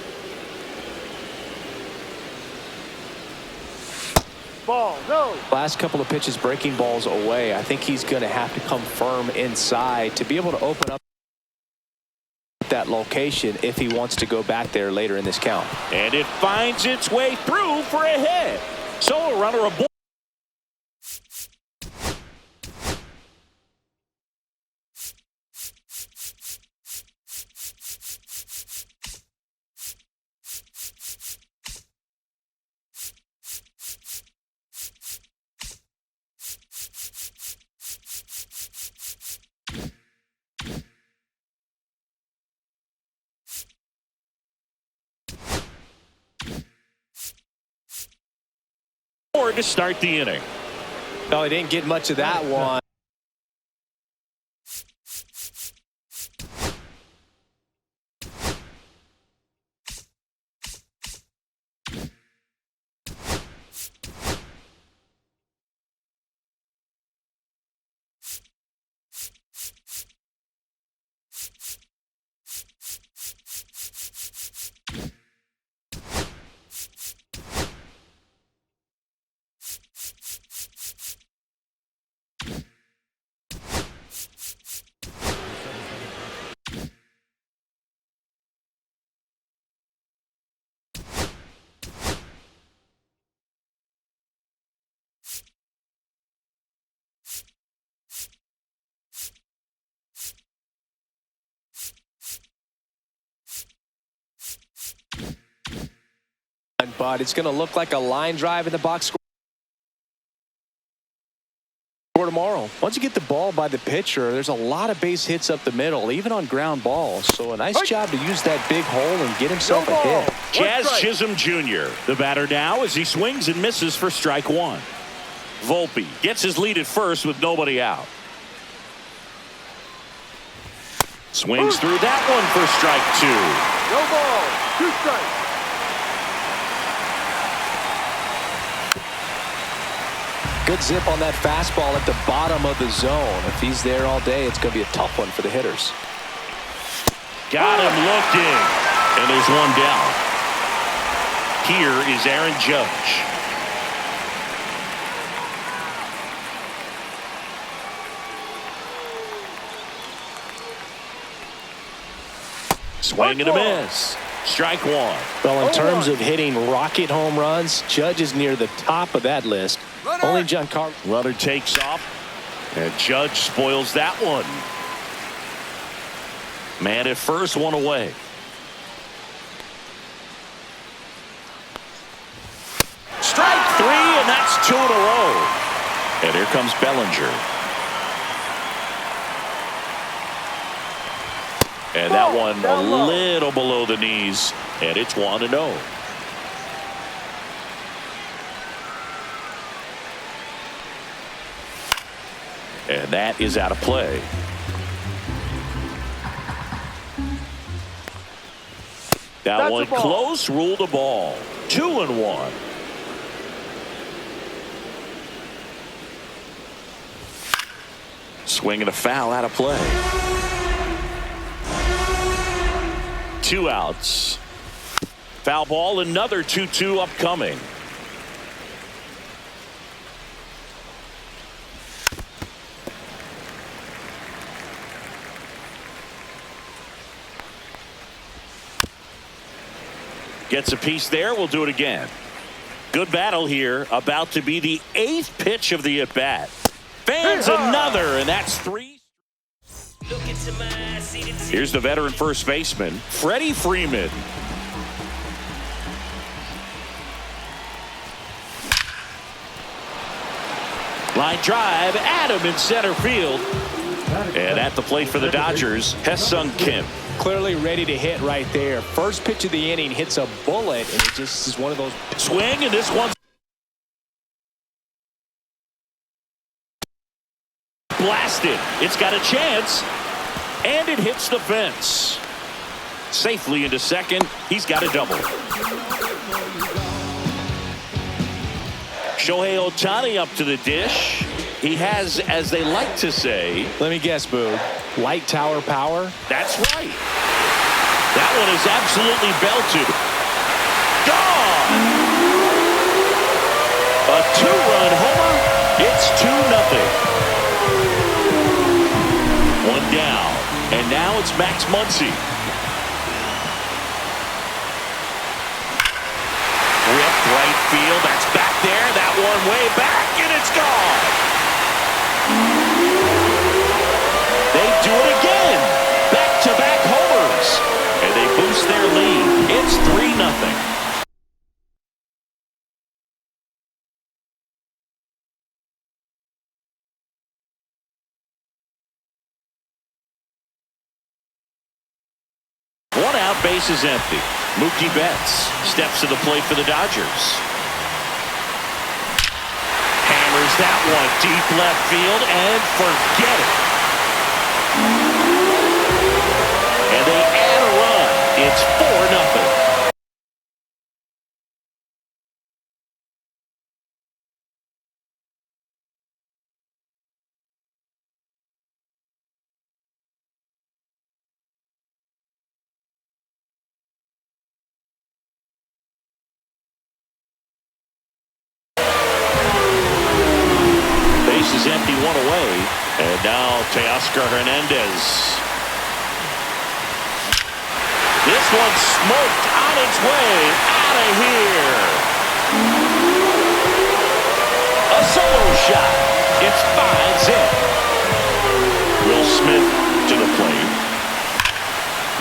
[SPEAKER 5] Ball, no.
[SPEAKER 4] Last couple of pitches breaking balls away. I think he's going to have to come firm inside to be able to open up that location if he wants to go back there later in this count.
[SPEAKER 2] And it finds its way through for a hit. So a runner aboard. To start the inning.
[SPEAKER 4] No, he didn't get much of that one. But it's going to look like a line drive in the box score tomorrow. Once you get the ball by the pitcher, there's a lot of base hits up the middle, even on ground balls. So a nice job to use that big hole and get himself a hit.
[SPEAKER 2] Jazz Chisholm Jr., the batter now, as he swings and misses for strike one. Volpe gets his lead at first with nobody out. Swings through that one for strike two.
[SPEAKER 5] No ball, 2 strikes.
[SPEAKER 4] Good zip on that fastball at the bottom of the zone. If he's there all day, it's going to be a tough one for the hitters.
[SPEAKER 2] Got him looking. And there's one down. Here is Aaron Judge. Swing and a miss. Strike one.
[SPEAKER 4] Well, in terms of hitting rocket home runs, Judge is near the top of that list. Only Giancarlo.
[SPEAKER 2] Runner takes off, and Judge spoils that one. Man at first, one away. Strike three, and that's 2 in a row. And here comes Bellinger. And that one a little below the knees, and it's 1-0. And that is out of play. That one close, ruled a ball. 2-1. Swing and a foul, out of play. 2 outs. Foul ball, another 2-2 upcoming. Gets a piece there. We'll do it again. Good battle here. About to be the 8th pitch of the at-bat. Fans another, and that's 3. Here's the veteran first baseman, Freddie Freeman. Line drive, Adam in center field. And at the plate for the Dodgers, Hae-Sung Kim.
[SPEAKER 4] Clearly ready to hit right there. First pitch of the inning hits a bullet, and it just is one of those.
[SPEAKER 2] Swing, and this one's blasted. It's got a chance, and it hits the fence. Safely into second. He's got a double. Shohei Ohtani up to the dish. He has, as they like to say,
[SPEAKER 4] Let me guess, Boo. Light tower power?
[SPEAKER 2] that's right. That one is absolutely belted. Gone! A 2-run homer. It's 2-0. One down. And now it's Max Muncy. Ripped right field. That's back there. That one way back, and it's gone. They do it again. Back-to-back homers. And they boost their lead. It's 3-0. One out, base is empty. Mookie Betts steps to the plate for the Dodgers. Hammers that one deep left field and forget it. And they add a run. It's 4-0. Is empty, one away, and now Teoscar Hernandez. This one smoked on its way out of here. A solo shot. It's 5-zip. Will Smith to the plate.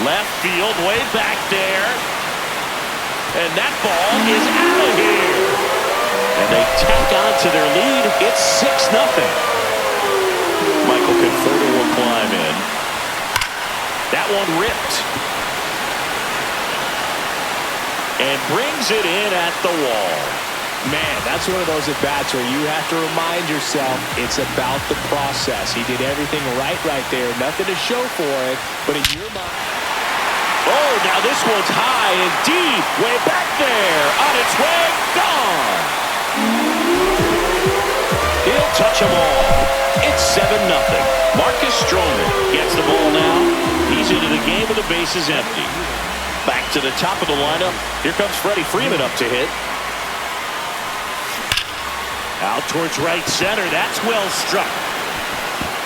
[SPEAKER 2] Left field, way back there, and that ball is out of here. And they tack on to their lead. It's 6-0. Michael Conforto will climb in. That one ripped. And brings it in at the wall.
[SPEAKER 4] Man, that's one of those at-bats where you have to remind yourself it's about the process. He did everything right there. Nothing to show for it, but in your mind.
[SPEAKER 2] Oh, now this one's high and deep. Way back there. On its way. Gone. He'll touch them all. It's 7-0. Marcus Stroman gets the ball now. He's into the game with the bases empty. Back to the top of the lineup. Here comes Freddie Freeman up to hit. Out towards right center. That's well struck.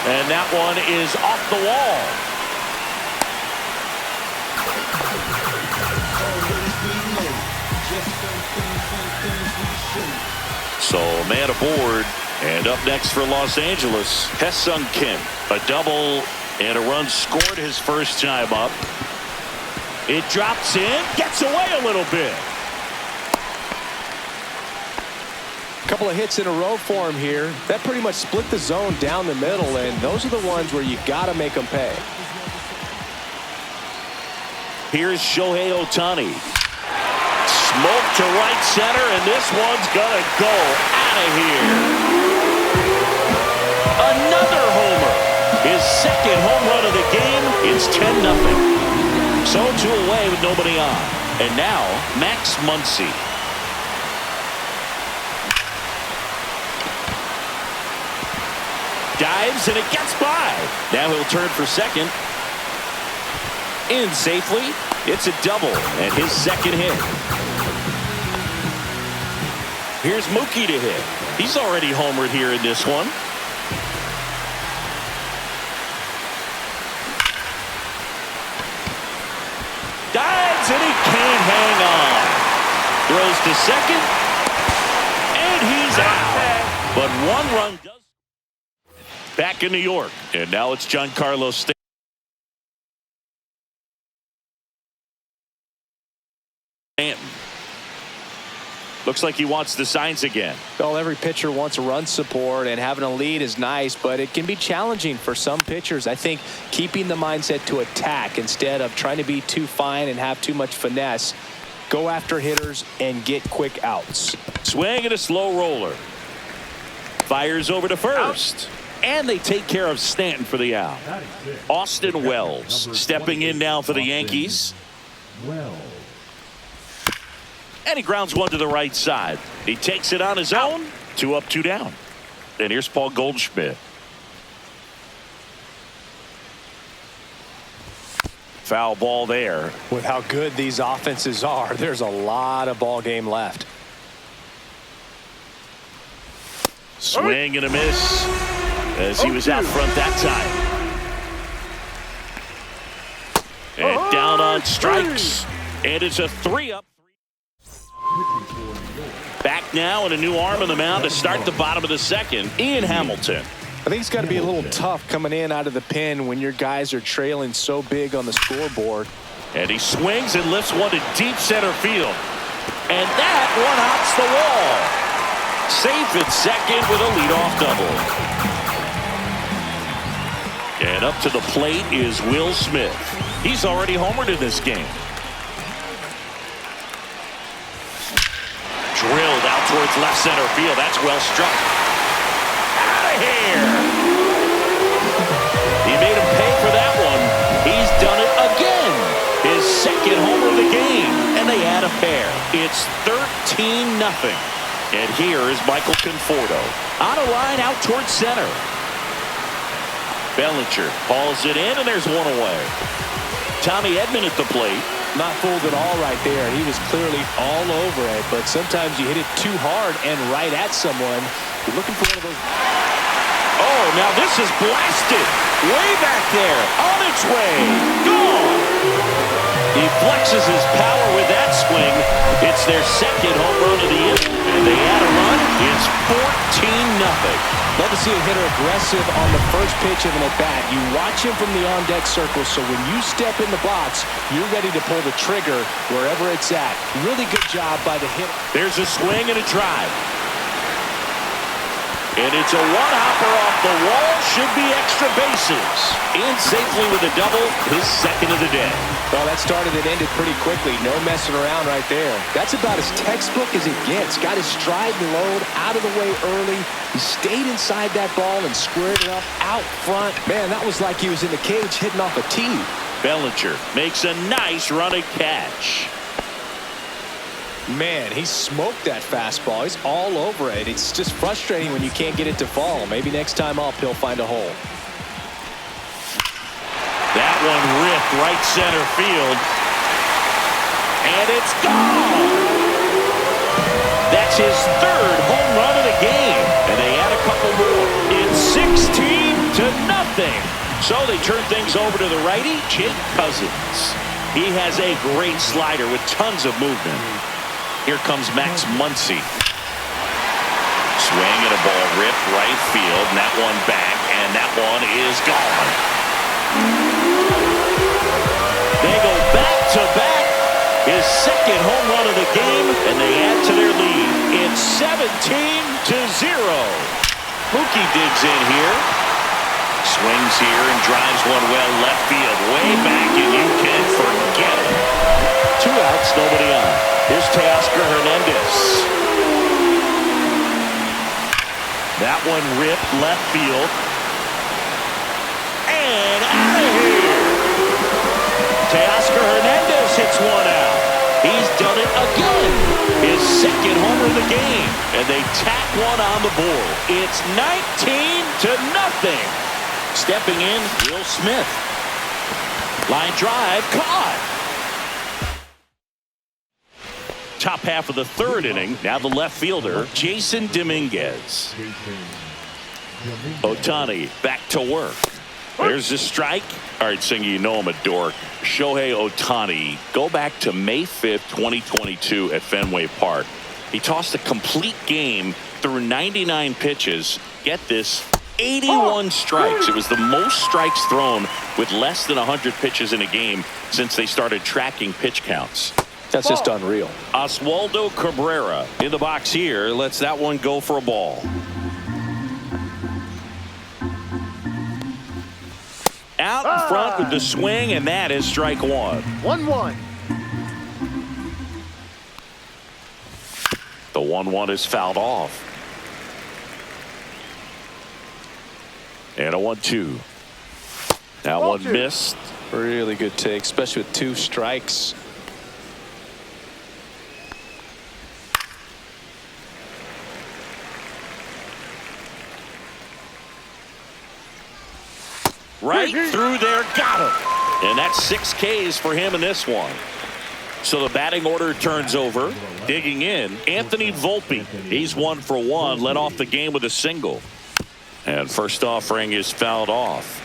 [SPEAKER 2] And that one is off the wall. So man aboard. And up next for Los Angeles, Hae-Sung Kim. A double and a run scored his first time up. It drops in, gets away a little bit.
[SPEAKER 4] A couple of hits in a row for him here. That pretty much split the zone down the middle, and those are the ones where you got to make them pay.
[SPEAKER 2] Here's Shohei Ohtani. Smoke to right center, and this one's gonna go out of here. Another homer. His second home run of the game. It's 10-0. So 2 away with nobody on. And now Max Muncy. Dives and it gets by. Now he'll turn for second. In safely. It's a double and his second hit. Here's Mookie to hit. He's already homered here in this one. Dives and he can't hang on. to second, and he's out. But one run does. Back in New York, and now it's Giancarlo Stanton. Looks like he wants the signs again.
[SPEAKER 4] Well, every pitcher wants run support, and having a lead is nice, but it can be challenging for some pitchers. I think keeping the mindset to attack instead of trying to be too fine and have too much finesse. Go after hitters and get quick outs.
[SPEAKER 2] Swing and a slow roller. Fires over to first. And they take care of Stanton for the out. Austin Wells stepping in now for the Yankees. And he grounds one to the right side. He takes it on his own. 2 up, 2 down. And here's Paul Goldschmidt. Foul ball there.
[SPEAKER 4] With how good these offenses are, there's a lot of ball game left.
[SPEAKER 2] Swing and a miss as he was out front that time. And down on strikes. And it's a 3-up. Back now and a new arm on the mound to start the bottom of the second. Ian Hamilton.
[SPEAKER 4] I think it's got to be a little tough coming in out of the pen when your guys are trailing so big on the scoreboard.
[SPEAKER 2] And he swings and lifts one to deep center field. And that one hops the wall. Safe at second with a leadoff double. And up to the plate is Will Smith. He's already homered in this game. Drilled out towards left center field. That's well struck. Out of here. He made him pay for that one. He's done it again. His second homer of the game. And they add a pair. It's 13-0. And here is Michael Conforto. On a line out towards center. Bellinger hauls it in, and there's one away. Tommy Edman at the plate.
[SPEAKER 4] Not fooled at all right there. He was clearly all over it, but sometimes you hit it too hard and right at someone. You're looking for one of those.
[SPEAKER 2] Oh, now this is blasted. Way back there. On its way. Gone. He flexes his power with that swing. It's their second home run of the inning. And they add a run. It's 14-0.
[SPEAKER 4] Love to see a hitter aggressive on the first pitch of an at-bat. You watch him from the on-deck circle, so when you step in the box, you're ready to pull the trigger wherever it's at. Really good job by the hitter.
[SPEAKER 2] There's a swing and a drive. And it's a one-hopper off the wall. Should be extra bases. In safely with a double, his second of the day.
[SPEAKER 4] Well, that started and ended pretty quickly. No messing around right there. That's about as textbook as it gets. Got his stride and load out of the way early. He stayed inside that ball and squared it up out front. Man, that was like he was in the cage hitting off a tee.
[SPEAKER 2] Bellinger makes a nice running catch.
[SPEAKER 4] Man, he smoked that fastball. He's all over it. It's just frustrating when you can't get it to fall. Maybe next time up he'll find a hole.
[SPEAKER 2] That one ripped right center field. And it's gone. That's his third home run of the game. And they add a couple more. It's 16-0. So they turn things over to the righty, Jake Cousins. He has a great slider with tons of movement. Here comes Max Muncy. Swing and a ball ripped right field. And that one back. And that one is gone. They go back-to-back. His second home run of the game. And they add to their lead. It's 17-0. Mookie digs in here. Swings here and drives one well left field. Way back, and you can forget it. 2 outs, nobody on. Here's Teoscar Hernandez. That one ripped left field. And out of here. Teoscar Hernandez hits one out. He's done it again. His second homer of the game. And they tack one on the board. It's 19-0. Stepping in, Will Smith. Line drive, caught. Top half of the third inning. Now the left fielder, Jason Dominguez. Ohtani back to work. There's the strike. All right, Singer, you know I'm a dork. Shohei Ohtani, go back to May 5th, 2022 at Fenway Park. He tossed a complete game through 99 pitches. Get this, 81 strikes. It was the most strikes thrown with less than 100 pitches in a game since they started tracking pitch counts.
[SPEAKER 4] That's just unreal.
[SPEAKER 2] Oswaldo Cabrera in the box here. Lets that one go for a ball. Out in front with the swing, and that is strike one.
[SPEAKER 5] 1-1.
[SPEAKER 2] The 1-1 is fouled off. And a 1-2. That one missed.
[SPEAKER 4] Really good take, especially with 2 strikes.
[SPEAKER 2] Right through there, got him. And that's 6 Ks for him in this one. So the batting order turns over. Digging in, Anthony Volpe. He's 1 for 1, led off the game with a single. And first offering is fouled off.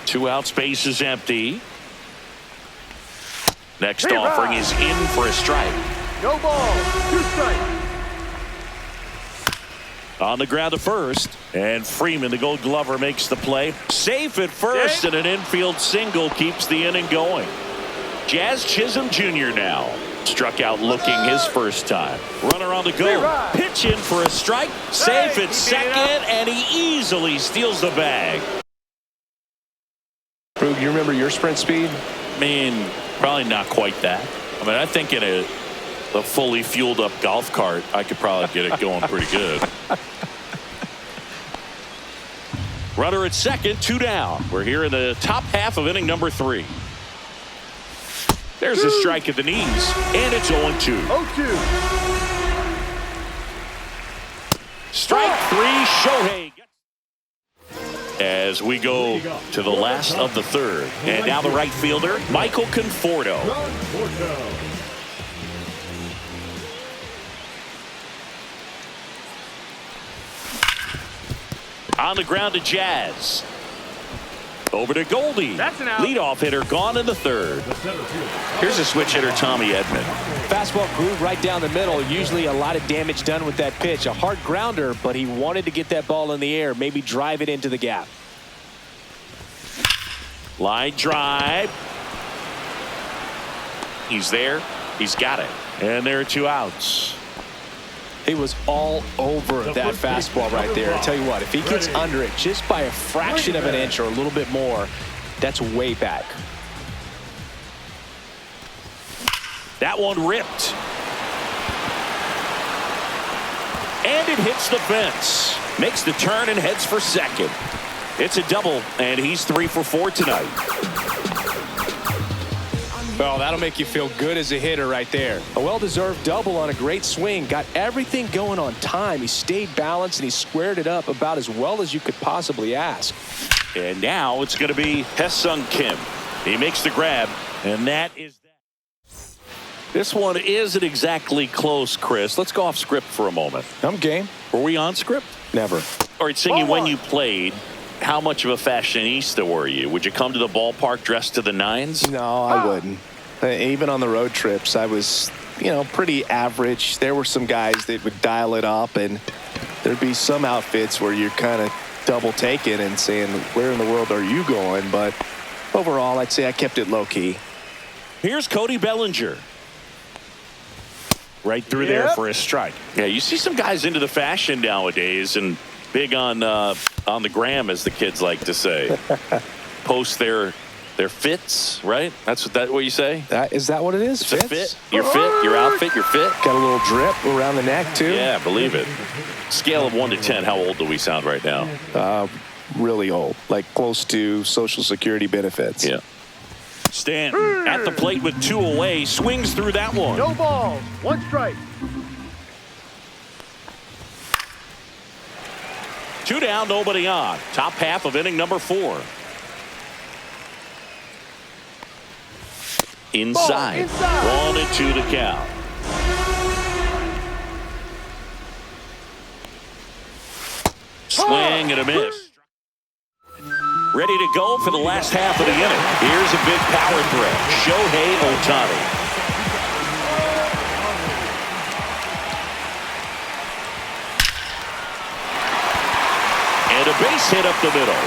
[SPEAKER 2] 2 outs, base is empty. Next offering is in for a strike.
[SPEAKER 5] No ball. 2 strikes.
[SPEAKER 2] On the ground to first, and Freeman, the Gold Glover, makes the play. Safe at first, and an infield single keeps the inning going. Jazz Chisholm Jr. now struck out looking his first time. Runner on the go, pitch in for a strike, safe at second, and he easily steals the bag.
[SPEAKER 4] Brug, you remember your sprint speed?
[SPEAKER 2] I mean, probably not quite that. I mean, I think in a fully fueled up golf cart, I could probably get it going pretty good. Runner at second, 2 down. We're here in the top half of inning number 3. There's a strike at the knees, and it's 0-2.
[SPEAKER 5] 0-2.
[SPEAKER 2] Strike 3, Shohei. As we go to the last of the third. And now the right fielder, Michael Conforto. On the ground to Jazz. Over to Goldie.
[SPEAKER 5] That's an out.
[SPEAKER 2] Leadoff hitter gone in the third. Here's a switch hitter, Tommy Edman.
[SPEAKER 4] Fastball groove right down the middle. Usually a lot of damage done with that pitch. A hard grounder, but he wanted to get that ball in the air, maybe drive it into the gap.
[SPEAKER 2] Line drive. He's there. He's got it. And there are 2 outs.
[SPEAKER 4] He was all over that fastball right there. I tell you what, if he gets under it just by a fraction of an inch or a little bit more, that's way back.
[SPEAKER 2] That one ripped. And it hits the fence. Makes the turn and heads for second. It's a double, and he's 3 for 4 tonight.
[SPEAKER 4] Well, that'll make you feel good as a hitter right there. A well-deserved double on a great swing. Got everything going on time. He stayed balanced, and he squared it up about as well as you could possibly ask.
[SPEAKER 2] And now it's going to be Haesung Kim. He makes the grab, and that is that. This one isn't exactly close, Chris. Let's go off script for a moment.
[SPEAKER 4] I'm game.
[SPEAKER 2] Were we on script?
[SPEAKER 4] Never.
[SPEAKER 2] All right, Singy, when you played, how much of a fashionista were you? Would you come to the ballpark dressed to the nines?
[SPEAKER 4] No, I wouldn't. Even on the road trips, I was, pretty average. There were some guys that would dial it up, and there'd be some outfits where you're kind of double taking and saying, where in the world are you going? But overall, I'd say I kept it low key.
[SPEAKER 2] Here's Cody Bellinger. Right through there for a strike. Yeah, you see some guys into the fashion nowadays and big on the gram, as the kids like to say. Post their fits, right? That's what you say?
[SPEAKER 4] Is that what it is?
[SPEAKER 2] It's a fit. Your fit, your outfit, your fit.
[SPEAKER 4] Got a little drip around the neck, too.
[SPEAKER 2] Yeah, believe it. Scale of 1 to 10, how old do we sound right now?
[SPEAKER 4] Really old, like close to Social Security benefits.
[SPEAKER 2] Yeah. Stanton at the plate with 2 away, swings through that one.
[SPEAKER 5] No balls. 1 strike.
[SPEAKER 2] 2 down, nobody on. Top half of inning number 4. Inside. 1-2 to count. Swing and a miss. ready to go for the last half of the inning. Here's a big power threat. Shohei Ohtani. And a base hit up the middle.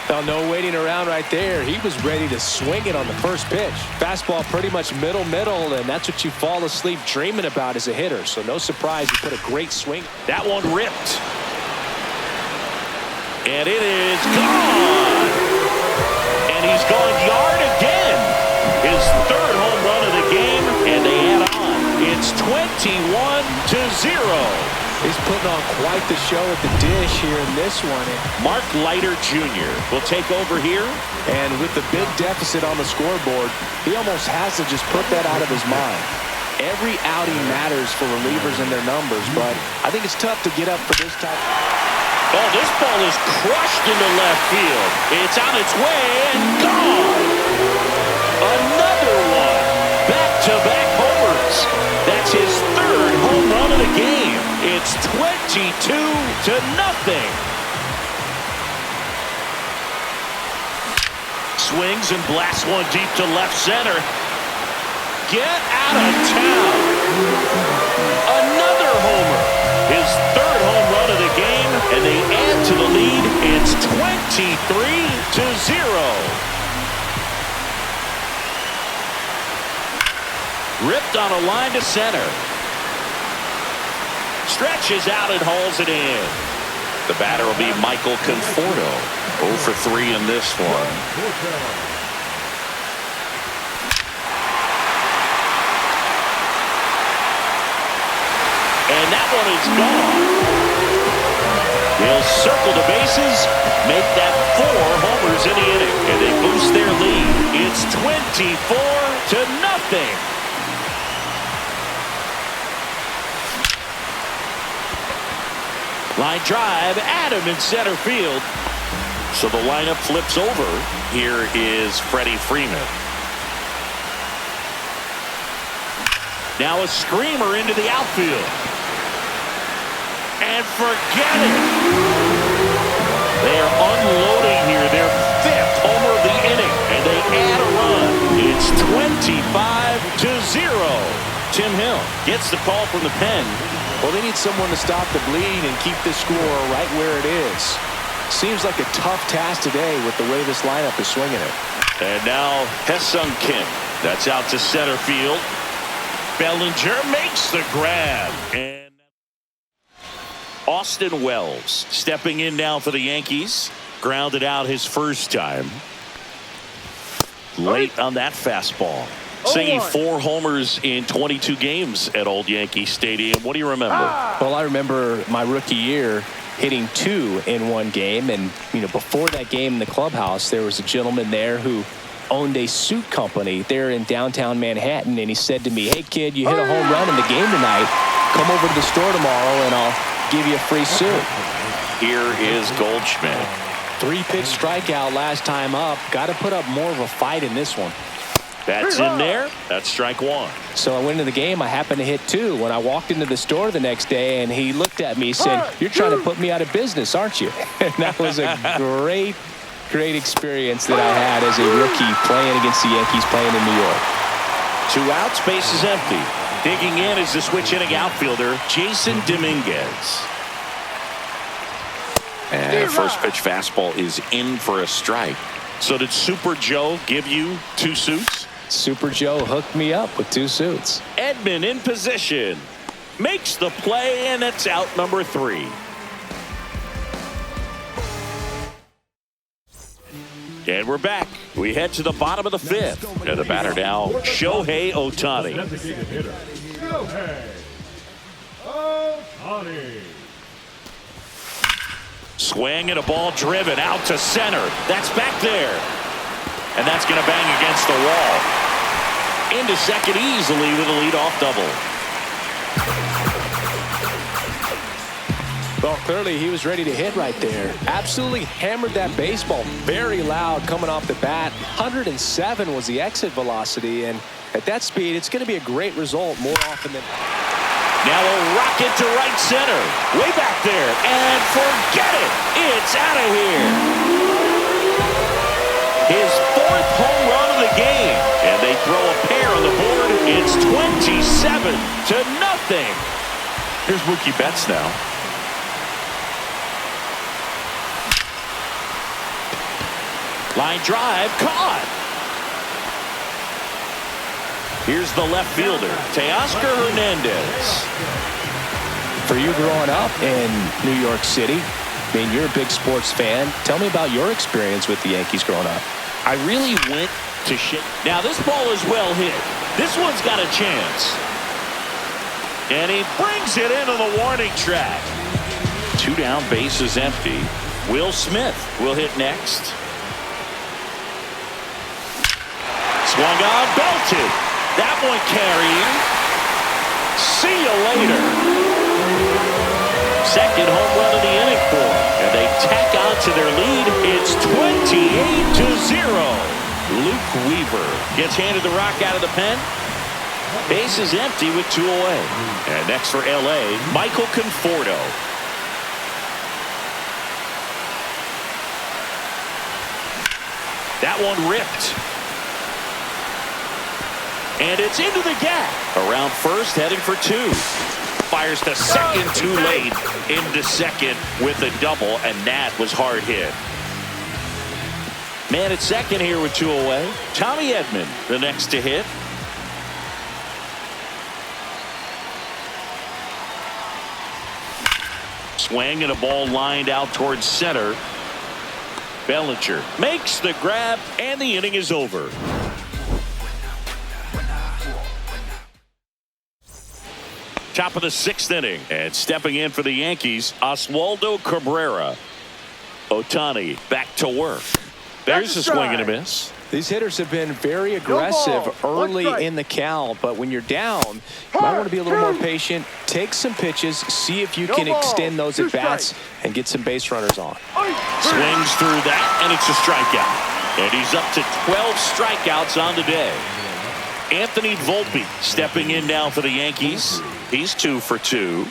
[SPEAKER 4] Well, no waiting around right there. He was ready to swing it on the first pitch. Fastball pretty much middle, and that's what you fall asleep dreaming about as a hitter. So no surprise, he put a great swing.
[SPEAKER 2] That one ripped. And it is gone. And he's gone yard again. His third home run of the game, and they add on. It's 21-0.
[SPEAKER 4] He's putting on quite the show at the dish here in this one.
[SPEAKER 2] Mark Leiter Jr. will take over here.
[SPEAKER 4] And with the big deficit on the scoreboard, he almost has to just put that out of his mind. Every outing matters for relievers and their numbers, but I think it's tough to get up for this type.
[SPEAKER 2] Oh, this ball is crushed into left field. It's on its way and gone. Another one. Back-to-back homers. That's his third home run of the game. It's 22-0. Swings and blasts one deep to left center. Get out of town. Another homer. His third home run of the game, and they add to the lead. It's 23-0. Ripped on a line to center. Stretches out and hauls it in. The batter will be Michael Conforto. 0 for 3 in this one. And that one is gone. They'll circle the bases, make that 4 homers in the inning, and they boost their lead. It's 24-0. Line drive, Adam in center field. So the lineup flips over. Here is Freddie Freeman. Now a screamer into the outfield. And forget it. They are unloading here. Their 5th homer of the inning. And they add a run. It's 25-0. Tim Hill gets the call from the pen.
[SPEAKER 4] Well, they need someone to stop the bleeding and keep this score right where it is. Seems like a tough task today with the way this lineup is swinging it.
[SPEAKER 2] And now Hesung Kim. That's out to center field. Bellinger makes the grab. And Austin Wells stepping in now for the Yankees. Grounded out his first time. Late on that fastball. Singing 4 homers in 22 games at Old Yankee Stadium. What do you remember?
[SPEAKER 4] Well, I remember my rookie year hitting 2 in one game. And, before that game in the clubhouse, there was a gentleman there who owned a suit company there in downtown Manhattan. And he said to me, "Hey, kid, you hit a home run in the game tonight. Come over to the store tomorrow and I'll give you a free suit."
[SPEAKER 2] Here is Goldschmidt.
[SPEAKER 4] 3-pitch strikeout last time up. Got to put up more of a fight in this one.
[SPEAKER 2] That's in there. That's strike 1.
[SPEAKER 4] So I went into the game. I happened to hit 2. When I walked into the store the next day, and he looked at me, he said, "You're trying to put me out of business, aren't you?" And that was a great experience that I had as a rookie playing against the Yankees, playing in New York.
[SPEAKER 2] 2 outs, base is empty. Digging in is the switch hitting outfielder, Jason Dominguez. And first pitch fastball is in for a strike. So did Super Joe give you 2 suits?
[SPEAKER 4] Super Joe hooked me up with 2 suits.
[SPEAKER 2] Edman in position. Makes the play, and it's out number 3. And we're back. We head to the bottom of the 5th. And the batter now, Shohei Ohtani.
[SPEAKER 3] Designated hitter, Shohei Ohtani.
[SPEAKER 2] Swing and a ball driven out to center. That's back there. And that's going to bang against the wall. Into second easily with a leadoff double.
[SPEAKER 4] Well, clearly he was ready to hit right there. Absolutely hammered that baseball. Very loud coming off the bat. 107 was the exit velocity. And at that speed, it's going to be a great result more often than...
[SPEAKER 2] Now a rocket to right center. Way back there. And forget it. It's out of here. His 4th home run of the game. And they throw a pair on the board. It's 27-0. Here's Mookie Betts now. Line drive, caught. Here's the left fielder, Teoscar Hernandez.
[SPEAKER 4] For you growing up in New York City, I mean, you're a big sports fan. Tell me about your experience with the Yankees growing up.
[SPEAKER 2] I really went to shit. Now this ball is well hit. This one's got a chance. And he brings it into the warning track. 2 down, base is empty. Will Smith will hit next. Swung on, belted. That one carrying. See you later. Second home run of the inning for him. And they tack on to their lead. It's 28-0. Luke Weaver gets handed the rock out of the pen. Base is empty with 2 away. And next for L.A., Michael Conforto. That one ripped. And it's into the gap. Around first, heading for 2. Fires to second too late. Into second with a double, and that was hard hit. Man at second here with 2 away. Tommy Edman, the next to hit. Swing and a ball lined out towards center. Bellinger makes the grab, and the inning is over. Top of the 6th inning, and stepping in for the Yankees, Oswaldo Cabrera. Ohtani back to work. There's a swing and a miss.
[SPEAKER 4] These hitters have been very aggressive early in the count, but when you're down, you might want to be a little more patient. Take some pitches, see if you can extend those at-bats and get some base runners on.
[SPEAKER 2] Swings through that, and it's a strikeout. And he's up to 12 strikeouts on the day. Anthony Volpe stepping in now for the Yankees. He's 2 for 2.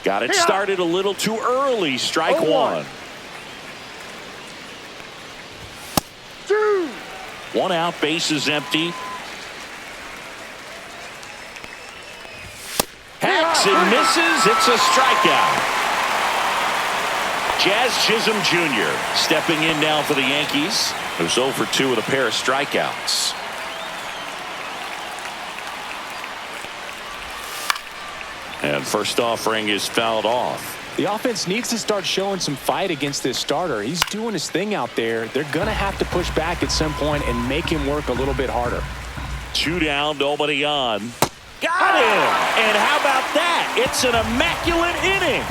[SPEAKER 2] Got it started a little too early. Strike 1. 1 out, base is empty. Hacks and misses. It's a strikeout. Jazz Chisholm Jr. stepping in now for the Yankees. Who's 0 for 2 with a pair of strikeouts. And first offering is fouled off.
[SPEAKER 4] The offense needs to start showing some fight against this starter. He's doing his thing out there. They're going to have to push back at some point and make him work a little bit harder.
[SPEAKER 2] 2 down, nobody on. Got him! And how about that? It's an immaculate inning.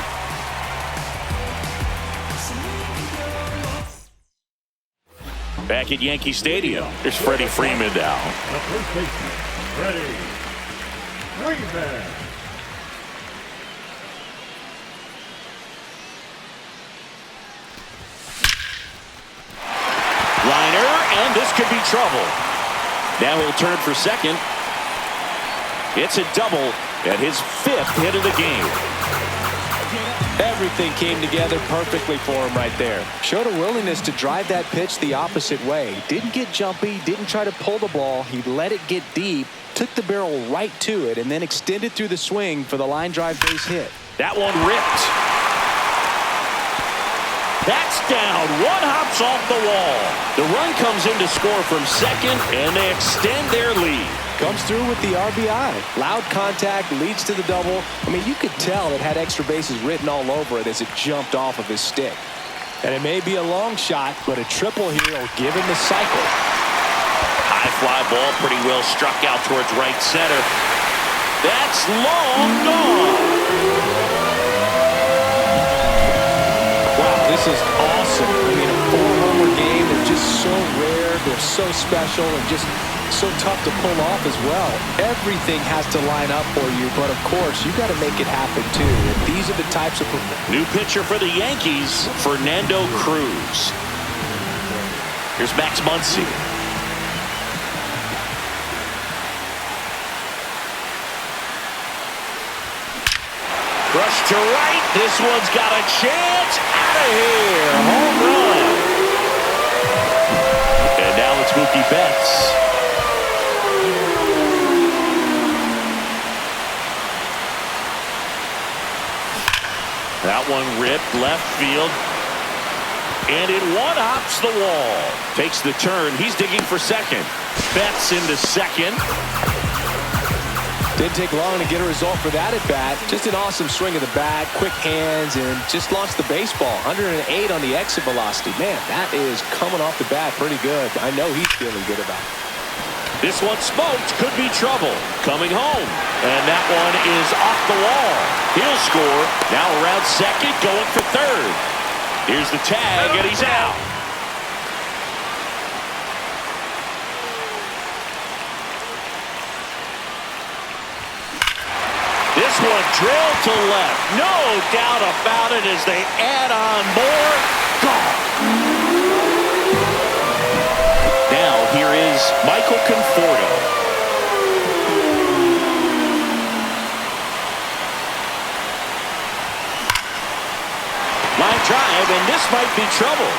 [SPEAKER 2] Back at Yankee Stadium, there's Freddie Freeman now.
[SPEAKER 3] The first baseman, Freddie Freeman.
[SPEAKER 2] Liner, and this could be trouble. Now he'll turn for second. It's a double, and his 5th hit of the game.
[SPEAKER 4] Everything came together perfectly for him right there. Showed a willingness to drive that pitch the opposite way. Didn't get jumpy, didn't try to pull the ball. He let it get deep, took the barrel right to it, and then extended through the swing for the line drive base hit.
[SPEAKER 2] That one ripped. That's down. 1 hops off the wall. The run comes in to score from second, and they extend their lead.
[SPEAKER 4] Comes through with the RBI. Loud contact, leads to the double. I mean, you could tell it had extra bases written all over it as it jumped off of his stick. And it may be a long shot, but a triple here will give him the cycle.
[SPEAKER 2] High fly ball, pretty well struck out towards right center. That's long gone.
[SPEAKER 4] Wow, this is awesome. I mean, a 4-homer game. They're just so rare. They're so special and just so tough to pull off as well. Everything has to line up for you, but of course, you got to make it happen too. And these are the types of...
[SPEAKER 2] New pitcher for the Yankees, Fernando Cruz. Here's Max Muncy. 1 Rush to right. This one's got a chance. Out of here. Home run. And now it's Mookie Betts. That one ripped left field. And it one-hops the wall. Takes the turn. He's digging for second. Betts into second.
[SPEAKER 4] Didn't take long to get a result for that at bat. Just an awesome swing of the bat, quick hands, and just launched the baseball. 108 on the exit velocity. Man, that is coming off the bat pretty good. I know he's feeling good about it.
[SPEAKER 2] This one smoked. Could be trouble. Coming home. And that one is off the wall. He'll score. Now around second, going for third. Here's the tag, and he's out. This one drilled to left. No doubt about it as they add on more. Gone. Now here is Michael Conforto. Line drive, and this might be trouble.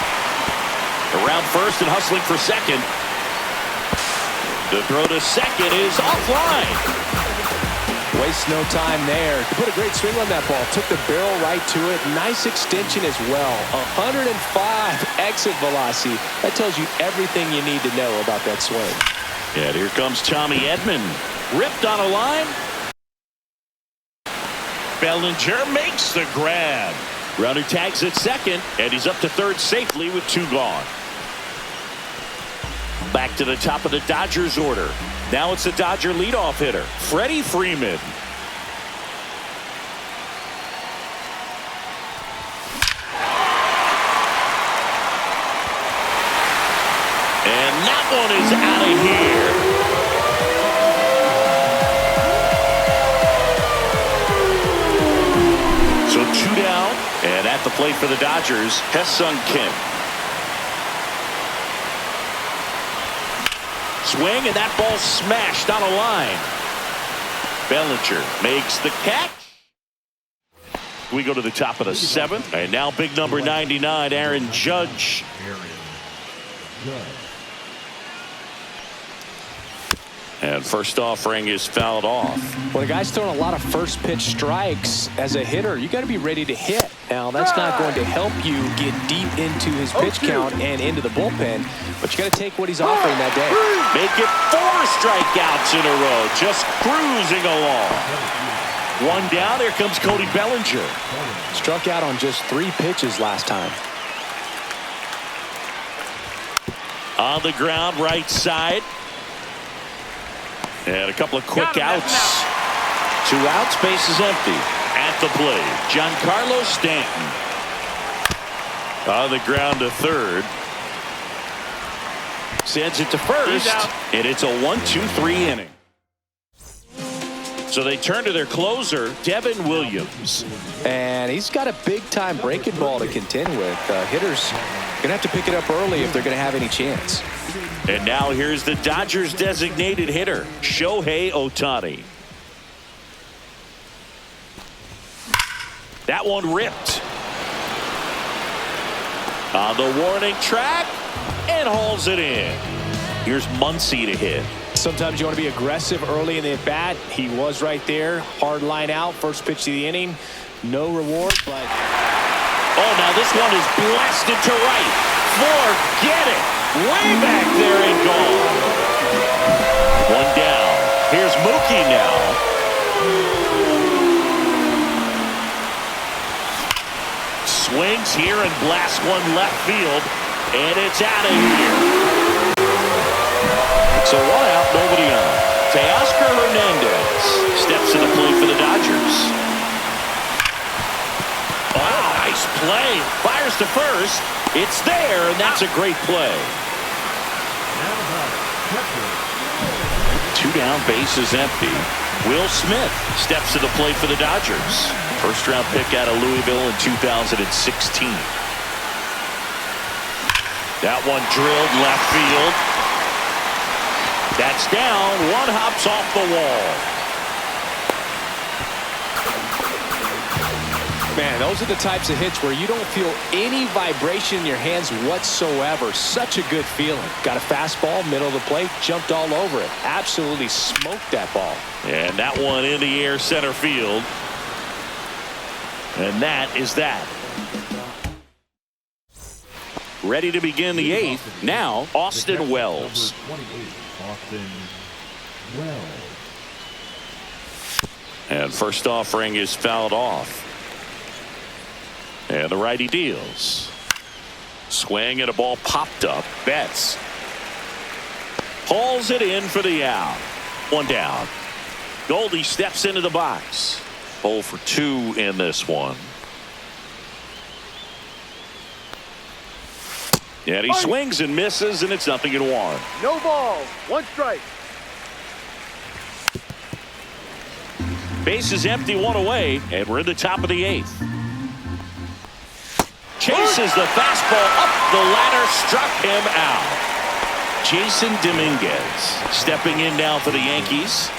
[SPEAKER 2] Around first and hustling for second. The throw to second is offline.
[SPEAKER 4] Waste no time there. He put a great swing on that ball. Took the barrel right to it. Nice extension as well. 105 exit velocity. That tells you everything you need to know about that swing.
[SPEAKER 2] And here comes Tommy Edman. Ripped on a line. Bellinger makes the grab. Runner tags at second, and he's up to third safely with two gone. Back to the top of the Dodgers order. Now it's the Dodger leadoff hitter, Freddie Freeman. And that one is out of here. So two down, and at the plate for the Dodgers, Ha-Seong Kim. Swing, and that ball smashed on a line. Bellinger makes the catch. We go to the top of the seventh, and now big number 99, Aaron Judge. And first offering is fouled off.
[SPEAKER 4] Well, the guy's throwing a lot of first pitch strikes. As a hitter, you got to be ready to hit. Now, that's not going to help you get deep into his pitch count and into the bullpen, but you got to take what he's offering that day.
[SPEAKER 2] Make it 4 strikeouts in a row, just cruising along. One down, here comes Cody Bellinger.
[SPEAKER 4] Struck out on just 3 pitches last time.
[SPEAKER 2] On the ground, right side. And a couple of quick outs. 2 outs, base is empty. At the plate, Giancarlo Stanton. On the ground to third. Sends it to first. And it's a 1-2-3 inning. So they turn to their closer, Devin Williams.
[SPEAKER 4] And he's got a big-time breaking ball to contend with. Hitters going to have to pick it up early if they're going to have any chance.
[SPEAKER 2] And now here's the Dodgers designated hitter, Shohei Ohtani. That one ripped. On the warning track and hauls it in. Here's Muncy to hit.
[SPEAKER 4] Sometimes you want to be aggressive early in the at-bat. He was right there. Hard line out. First pitch of the inning. No reward, but...
[SPEAKER 2] Oh, now this one is blasted to right. Forget it. Way back there and gone. One down. Here's Mookie now. Swings here and blasts one left field. And it's out of here. So 1 out, nobody on. Teoscar Hernandez steps to the plate for the Dodgers. Oh, nice play. Fires to first. It's there, and that's a great play. 2 down, base is empty. Will Smith steps to the plate for the Dodgers. First-round pick out of Louisville in 2016. That one drilled left field. That's down. One hops off the wall.
[SPEAKER 4] Man, those are the types of hits where you don't feel any vibration in your hands whatsoever. Such a good feeling. Got a fastball, middle of the plate, jumped all over it. Absolutely smoked that ball.
[SPEAKER 2] And that one in the air center field. And that is that. Ready to begin the eighth. Now, Austin Wells.
[SPEAKER 3] Number 28, Austin Wells.
[SPEAKER 2] And first offering is fouled off. And the righty deals. Swing and a ball popped up. Betts hauls it in for the out. One down. Goldie steps into the box. 0 for 2 in this one. And he swings and misses, and it's 0-1.
[SPEAKER 5] No balls. 1 strike.
[SPEAKER 2] Base is empty, 1 away, and we're in the top of the 8th. Chases the fastball up the ladder, struck him out. Jason Dominguez stepping in now for the Yankees.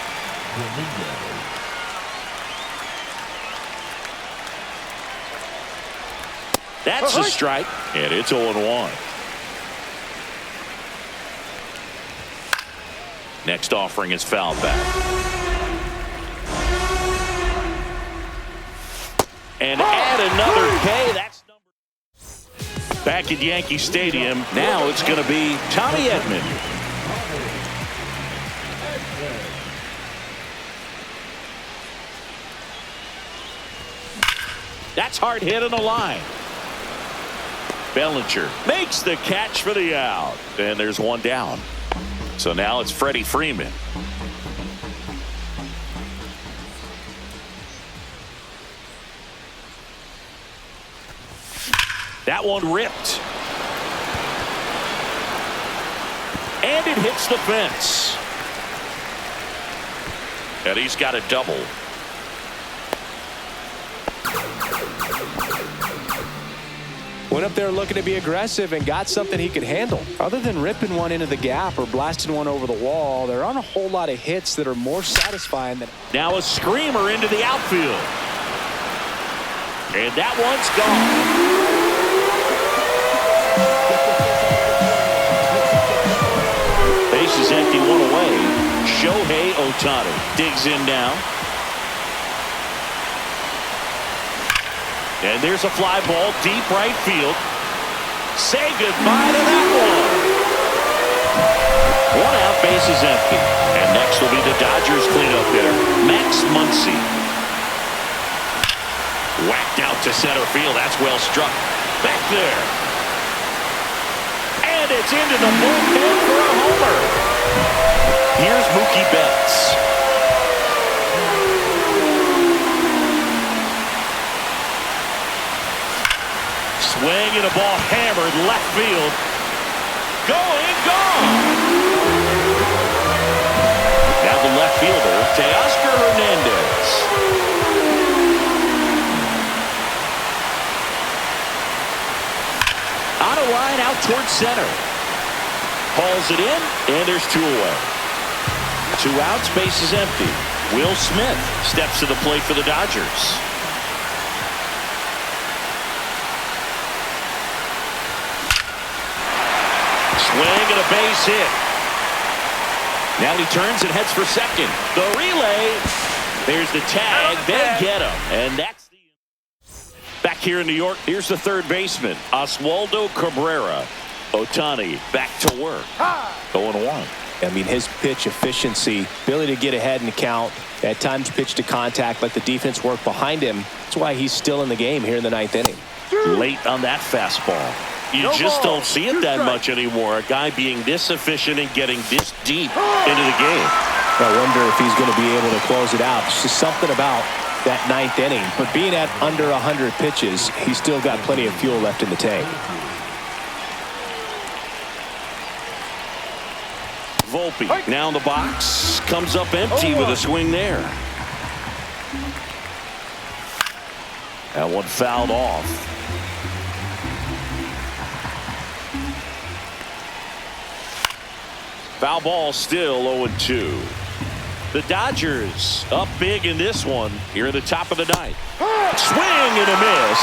[SPEAKER 2] That's a strike, and it's 0-1. Next offering is fouled back. And add another K. That's number. Back at Yankee Stadium. Now it's going to be Tommy Edman. That's hard hit on the line. Bellinger makes the catch for the out. And there's 1 down. So now it's Freddie Freeman. That one ripped. And it hits the fence. And he's got a double.
[SPEAKER 4] Went up there looking to be aggressive and got something he could handle. Other than ripping one into the gap or blasting one over the wall, there aren't a whole lot of hits that are more satisfying than.
[SPEAKER 2] Now a screamer into the outfield. And that one's gone. Base is empty, 1 away. Shohei Ohtani digs in now. And there's a fly ball deep right field. Say goodbye to that one. 1 out, base is empty. And next will be the Dodgers cleanup hitter, Max Muncy. Whacked out to center field. That's well struck. Back there. And it's into the bullpen for a homer. Here's Mookie Betts. Swing and a ball hammered left field. Going, gone. Now the left fielder, Teoscar Hernandez. On a line out towards center. Hauls it in, and there's 2 away. 2 outs, base is empty. Will Smith steps to the plate for the Dodgers. Swing and a base hit. Now he turns and heads for second. The relay. There's the tag. They get him. And that's the. Back here in New York, here's the third baseman, Oswaldo Cabrera. Ohtani back to work. 0-1.
[SPEAKER 4] I mean, his pitch efficiency, ability to get ahead in the count, at times pitch to contact, let the defense work behind him. That's why he's still in the game here in the 9th inning.
[SPEAKER 2] Late on that fastball. You just don't see it that much anymore. A guy being this efficient and getting this deep into the game.
[SPEAKER 4] I wonder if he's going to be able to close it out. It's just something about that 9th inning. But being at under 100 pitches, he's still got plenty of fuel left in the tank.
[SPEAKER 2] Volpe now in the box. Comes up empty with a swing there. That one fouled off. Foul ball, still 0-2. The Dodgers up big in this one here at the top of the 9th. Swing and a miss.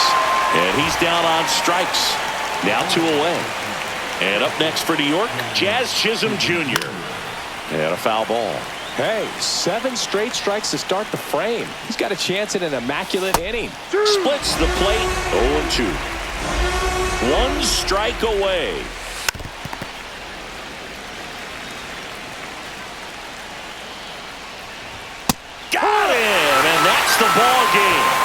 [SPEAKER 2] And he's down on strikes. Now 2 away. And up next for New York, Jazz Chisholm Jr. And a foul ball.
[SPEAKER 4] Hey, 7 straight strikes to start the frame. He's got a chance at an immaculate inning.
[SPEAKER 2] Splits the plate, 0-2. 1 strike away. Got him, and that's the ball game.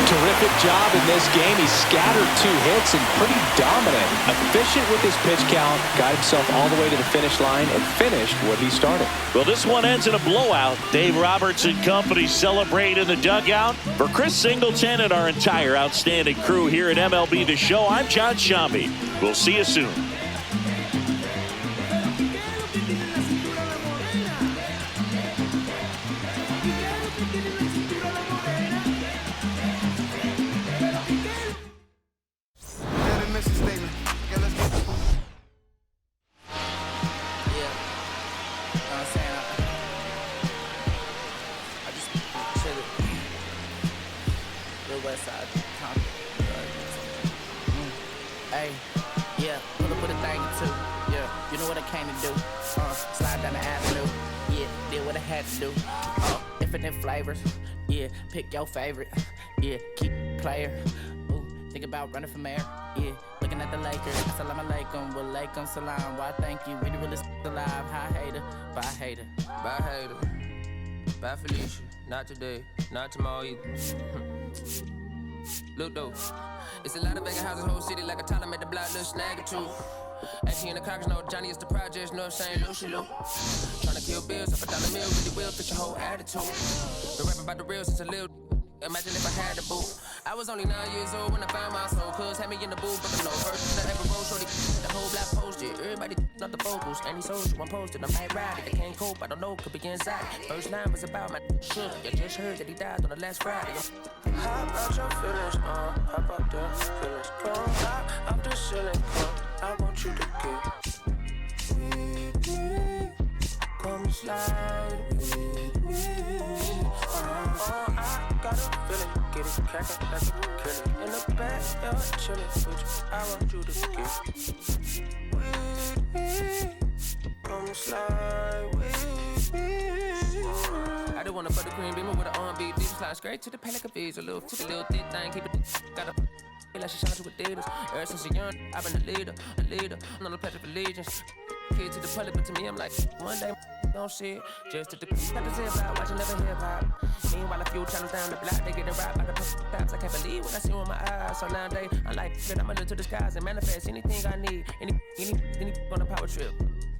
[SPEAKER 4] Terrific job in this game. He scattered 2 hits and pretty dominant. Efficient with his pitch count. Got himself all the way to the finish line and finished what he started.
[SPEAKER 2] Well, this one ends in a blowout. Dave Roberts and company celebrate in the dugout. For Chris Singleton and our entire outstanding crew here at MLB The Show, I'm John Shambi. We'll see you soon.
[SPEAKER 6] West side, hey, yeah, pull up with a thing or 2. Yeah, you know what I came to do. Slide down the avenue. Yeah, did what I had to do. Infinite flavors. Yeah, pick your favorite. Yeah, keep player. Ooh, think about running for mayor. Yeah, looking at the Lakers. Assalamu alaikum, wa alaikum salam. Why thank you, we the realest alive. Hi hater, bye hater.
[SPEAKER 7] Bye hater, bye Felicia. Not today, not tomorrow either. Look though, it's a lot of vacant houses, whole city like a Tyler made the block, little snag or 2. 18 in the cockers, no Johnny is the projects, no saying Lucy Lou. Tryna kill bills, if $1 meal really will fit your whole attitude. Been rapping about the real since a little. Imagine if I had the boot. I was only 9 years old when I found my soul. Cuz had me in the booth, but I'm no first. I ever roll shorty. The whole block posted. Everybody not the focus. And he sold you, I'm posted. I might ride it. I can't cope. I don't know. Could be inside. First line was about my sugar. You just heard that he died on the last Friday.
[SPEAKER 8] How about your feelings? How about the feelings? Come high up the ceiling. Come, I want you to get with me. Come slide with me. I got a feeling, get it crackin' like a killing. In the back, you're chillin' with you. I want you to get with me. Come slide with me.
[SPEAKER 7] I just want a buttercream beamer with an R&B beat. Slide straight to the pen like a visa. Little thick thing, keep it. Got a like she shot you with Adidas. Ever since a young, I've been a leader. I'm on the pledge of allegiance. Kid to the public, but to me, I'm like, one day, don't see it. Just to the got the zip out, watching never hip hop. Meanwhile, a few channels down the block, they getting robbed by the cops. I can't believe what I see with my eyes. So nowadays, I like that I'ma look to the skies and manifest anything I need. Any on a power trip.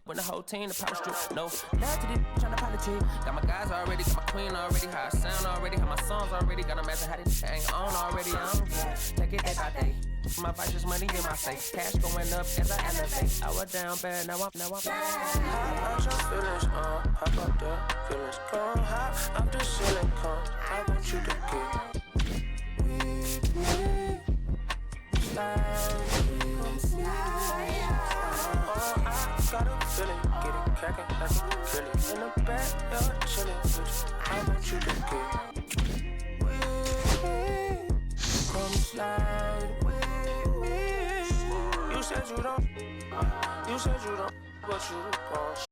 [SPEAKER 7] When the whole team, the power strip. No, love to this trying to politic. Got my guys already, got my queen already, how I sound already, how my songs already. Got them as how they hang on already. Take it day by day. My vices, money in my face. Cash going up as I elevate. I was down bad, now I'm
[SPEAKER 8] How about your feelings? How about the feelings? Come high up the ceiling. Come, I want you to get with me. Slide with me. I got a feeling, get it crackin' like a killing. In the back, you're chillin' with you. I want you to get with me. Come slide with me. You said you don't, but you don't.